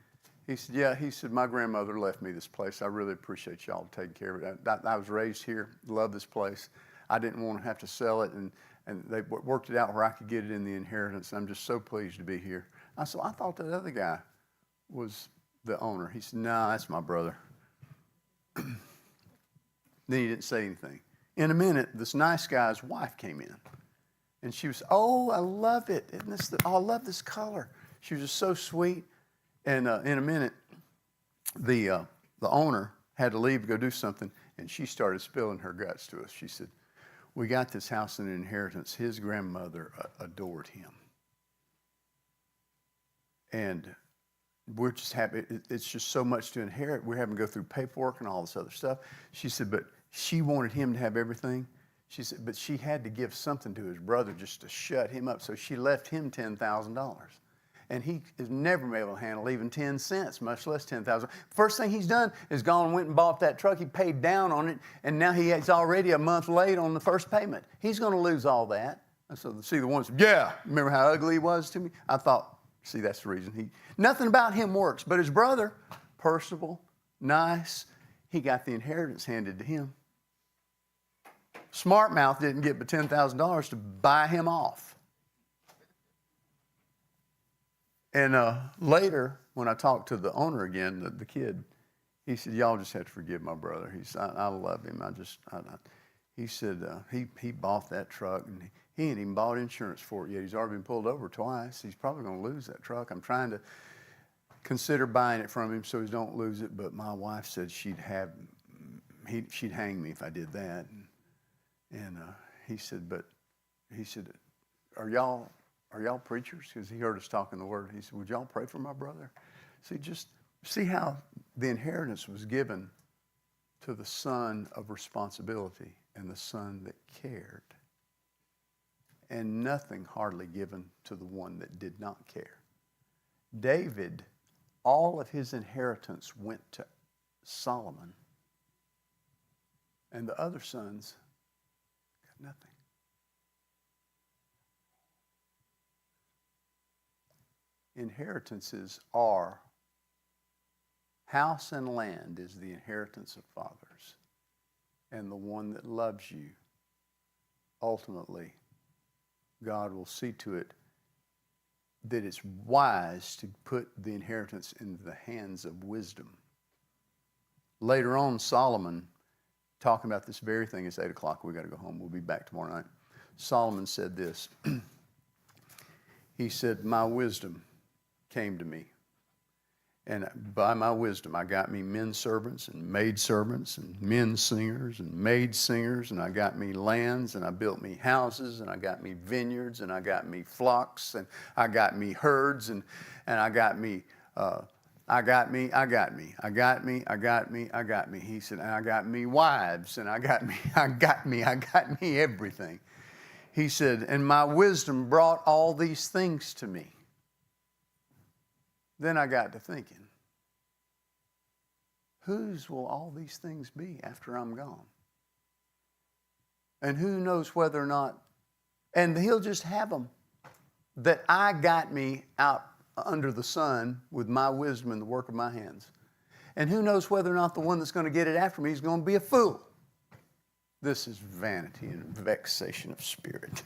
He said, "Yeah." He said, "My grandmother left me this place. I really appreciate y'all taking care of it. I was raised here, love this place. I didn't want to have to sell it, and they worked it out where I could get it in the inheritance. And I'm just so pleased to be here." I said, "I thought that other guy was the owner." He said, "No, that's my brother." Then he didn't say anything. In a minute, this nice guy's wife came in. And she was, "Oh, I love it. Isn't this I love this color." She was just so sweet. And in a minute, the owner had to leave to go do something, and she started spilling her guts to us. She said, "We got this house in inheritance. His grandmother adored him. And we're just happy. It's just so much to inherit. We're having to go through paperwork and all this other stuff." She said, "But she wanted him to have everything." She said, "But she had to give something to his brother just to shut him up. So she left him $10,000. And he has never been able to handle even 10 cents, much less 10,000. First thing he's done is gone and went and bought that truck. He paid down on it, and now he's already a month late on the first payment. He's going to lose all that." And so see the ones, "Yeah, remember how ugly he was to me?" I thought, see, that's the reason. Nothing about him works. But his brother, personable, nice, he got the inheritance handed to him. Smart mouth didn't get but $10,000 to buy him off. And later, when I talked to the owner again, the kid, he said, "Y'all just have to forgive my brother." He said, I love him. He said he bought that truck, and he ain't even bought insurance for it yet. He's already been pulled over twice. He's probably going to lose that truck. I'm trying to consider buying it from him so he don't lose it. But my wife said she'd hang me if I did that. And he said, "Are y'all preachers?" Because he heard us talking the word. He said, "Would y'all pray for my brother?" See, just see how the inheritance was given to the son of responsibility and the son that cared. And nothing hardly given to the one that did not care. David, all of his inheritance went to Solomon. And the other sons got nothing. Inheritances are house and land is the inheritance of fathers. And the one that loves you, ultimately, God will see to it that it's wise to put the inheritance into the hands of wisdom. Later on, Solomon, talking about this very thing, it's 8 o'clock, we got to go home, we'll be back tomorrow night. Solomon said this. He said, "My wisdom came to me. And by my wisdom, I got me men servants and maid servants and men singers and maid singers, and I got me lands, and I built me houses, and I got me vineyards, and I got me flocks, and I got me herds, and I got me, I got me. He said, and I got me wives, and I got me everything. He said, and my wisdom brought all these things to me. Then I got to thinking, whose will all these things be after I'm gone? And who knows whether or not, and he'll just have them, that I got me out under the sun with my wisdom and the work of my hands. And who knows whether or not the one that's going to get it after me is going to be a fool. This is vanity and vexation of spirit.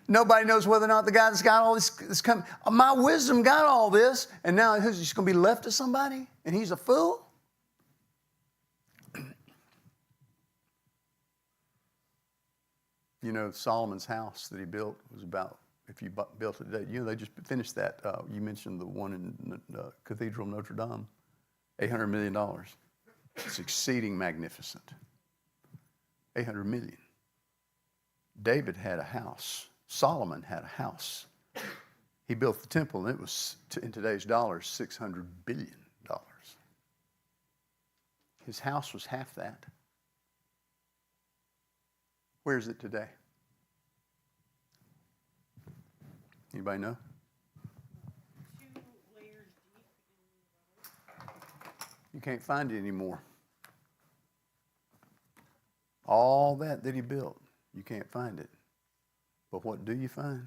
Nobody knows whether or not the guy that's got all this coming. My wisdom got all this, and now he's just going to be left to somebody, and he's a fool? You know, Solomon's house that he built was about, if you built it today, you know, they just finished that. You mentioned the one in the Cathedral of Notre Dame, $800 million. It's exceeding magnificent. $800 million. David had a house. Solomon had a house. He built the temple, and it was, in today's dollars, $600 billion. His house was half that. Where is it today? Anybody know? 2 layers deep in rubble. You can't find it anymore. All that he built, you can't find it. But what do you find?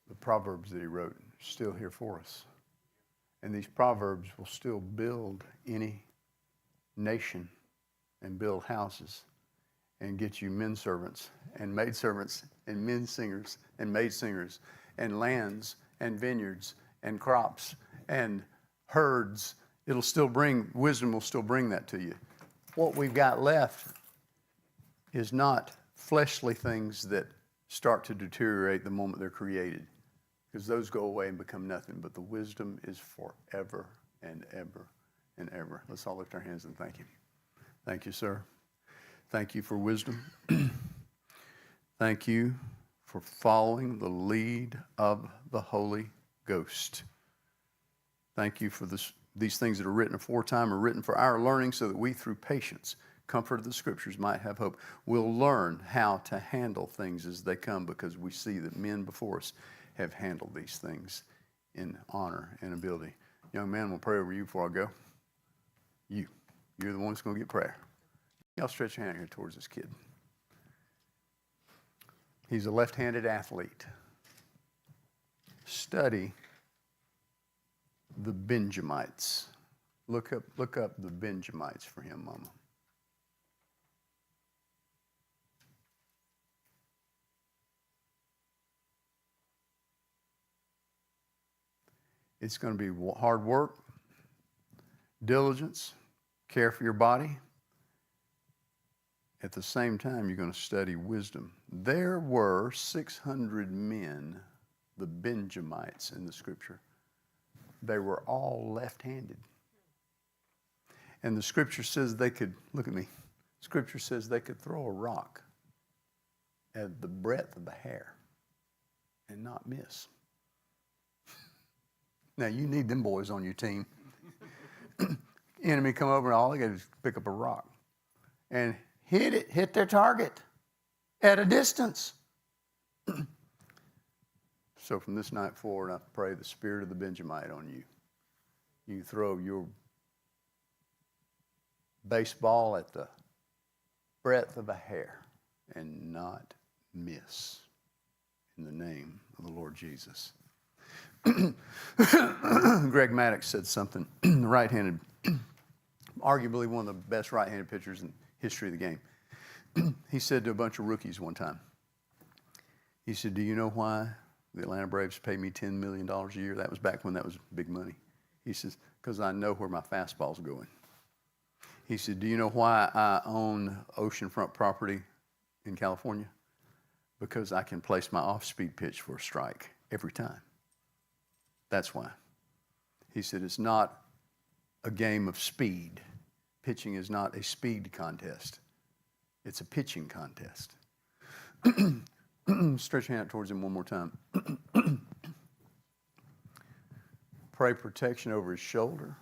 The Proverbs that he wrote are still here for us. And these Proverbs will still build any nation and build houses and get you men servants and maid servants and men singers and maid singers and lands and vineyards and crops and herds. It'll still bring, wisdom will still bring that to you. What we've got left is not fleshly things that start to deteriorate the moment they're created, because those go away and become nothing, but the wisdom is forever and ever and ever. Let's all lift our hands and thank him. Thank you, sir. Thank you for wisdom. Thank you for following the lead of the Holy Ghost. Thank you for these things that are written aforetime are written for our learning, so that we, through patience, comfort of the Scriptures, might have hope. We'll learn how to handle things as they come, because we see that men before us have handled these things in honor and ability. Young man, we'll pray over you before I go. You're the one that's going to get prayer. Y'all stretch your hand here towards this kid. He's a left-handed athlete. Study the Benjamites. Look up the Benjamites for him, Mama. It's going to be hard work, diligence, care for your body. At the same time, you're going to study wisdom. There were 600 men, the Benjamites, in the Scripture. They were all left-handed. And the Scripture says they could, look at me, Scripture says they could throw a rock at the breadth of the hair and not miss. Now, you need them boys on your team. Enemy come over and all they got to do is pick up a rock and hit their target at a distance. So from this night forward, I pray the spirit of the Benjamite on you. You throw your baseball at the breadth of a hair and not miss. In the name of the Lord Jesus. Greg Maddox said something, right-handed, arguably one of the best right-handed pitchers in history of the game. He said to a bunch of rookies one time, he said, do you know why the Atlanta Braves pay me $10 million a year? That was back when that was big money. He says, because I know where my fastball's going. He said, do you know why I own oceanfront property in California? Because I can place my off-speed pitch for a strike every time. That's why. He said, it's not a game of speed. Pitching is not a speed contest. It's a pitching contest. Stretch your hand out towards him one more time. Pray protection over his shoulder,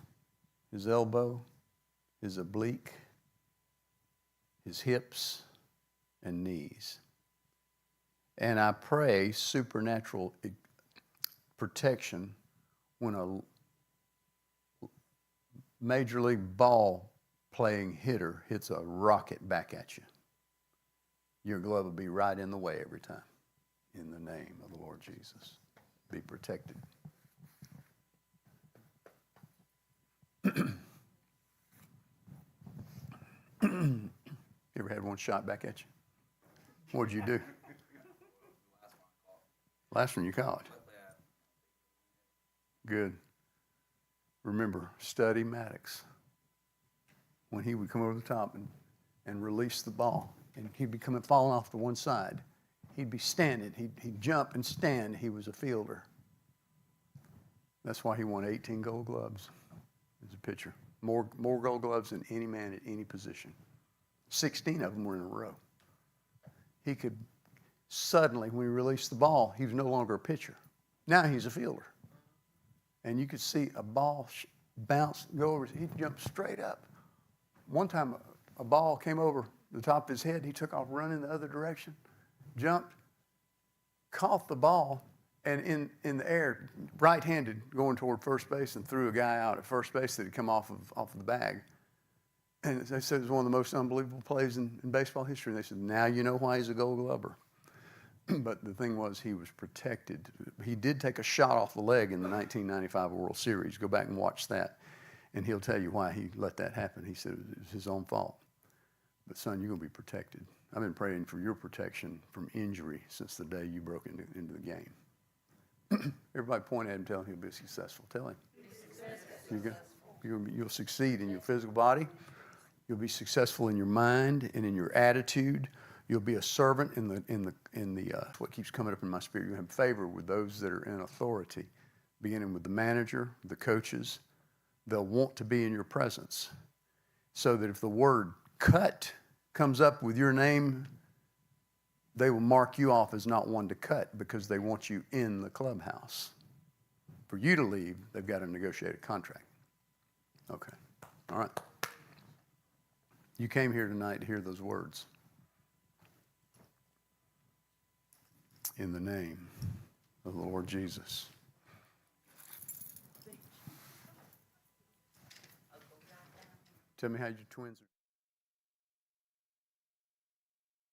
his elbow, his oblique, his hips, and knees. And I pray supernatural protection when a major league ball playing hitter hits a rocket back at you. your glove will be right in the way every time. In the name of the Lord Jesus. Be protected. You ever had one shot back at you? What'd you do? Last one you caught. Good. Remember, study Maddox. When he would come over the top and release the ball, and he'd be falling off to one side, he'd be standing. He'd jump and stand. He was a fielder. That's why he won 18 gold gloves as a pitcher. More gold gloves than any man at any position. 16 of them were in a row. He could suddenly, when he released the ball, he was no longer a pitcher. Now he's a fielder. And you could see a ball bounce, go over. He jumped straight up. One time, a ball came over the top of his head. He took off running the other direction, jumped, caught the ball, and in the air, right-handed, going toward first base, and threw a guy out at first base that had come off of the bag. And they said it was one of the most unbelievable plays in baseball history. And they said, now you know why he's a gold glover. But the thing was, he was protected. He did take a shot off the leg in the 1995 World Series. Go back and watch that, and he'll tell you why he let that happen. He said it was his own fault. But son, you're going to be protected. I've been praying for your protection from injury since the day you broke into the game. Everybody point at him, tell him he'll be successful. Tell him. You'll succeed in your physical body. You'll be successful in your mind and in your attitude. You'll be a servant in the what keeps coming up in my spirit. You have favor with those that are in authority, beginning with the manager, the coaches. They'll want to be in your presence, so that if the word cut comes up with your name, they will mark you off as not one to cut because they want you in the clubhouse. For you to leave, they've got to negotiate a contract. Okay. All right. You came here tonight to hear those words. In the name of the Lord Jesus. Tell me how your twins are.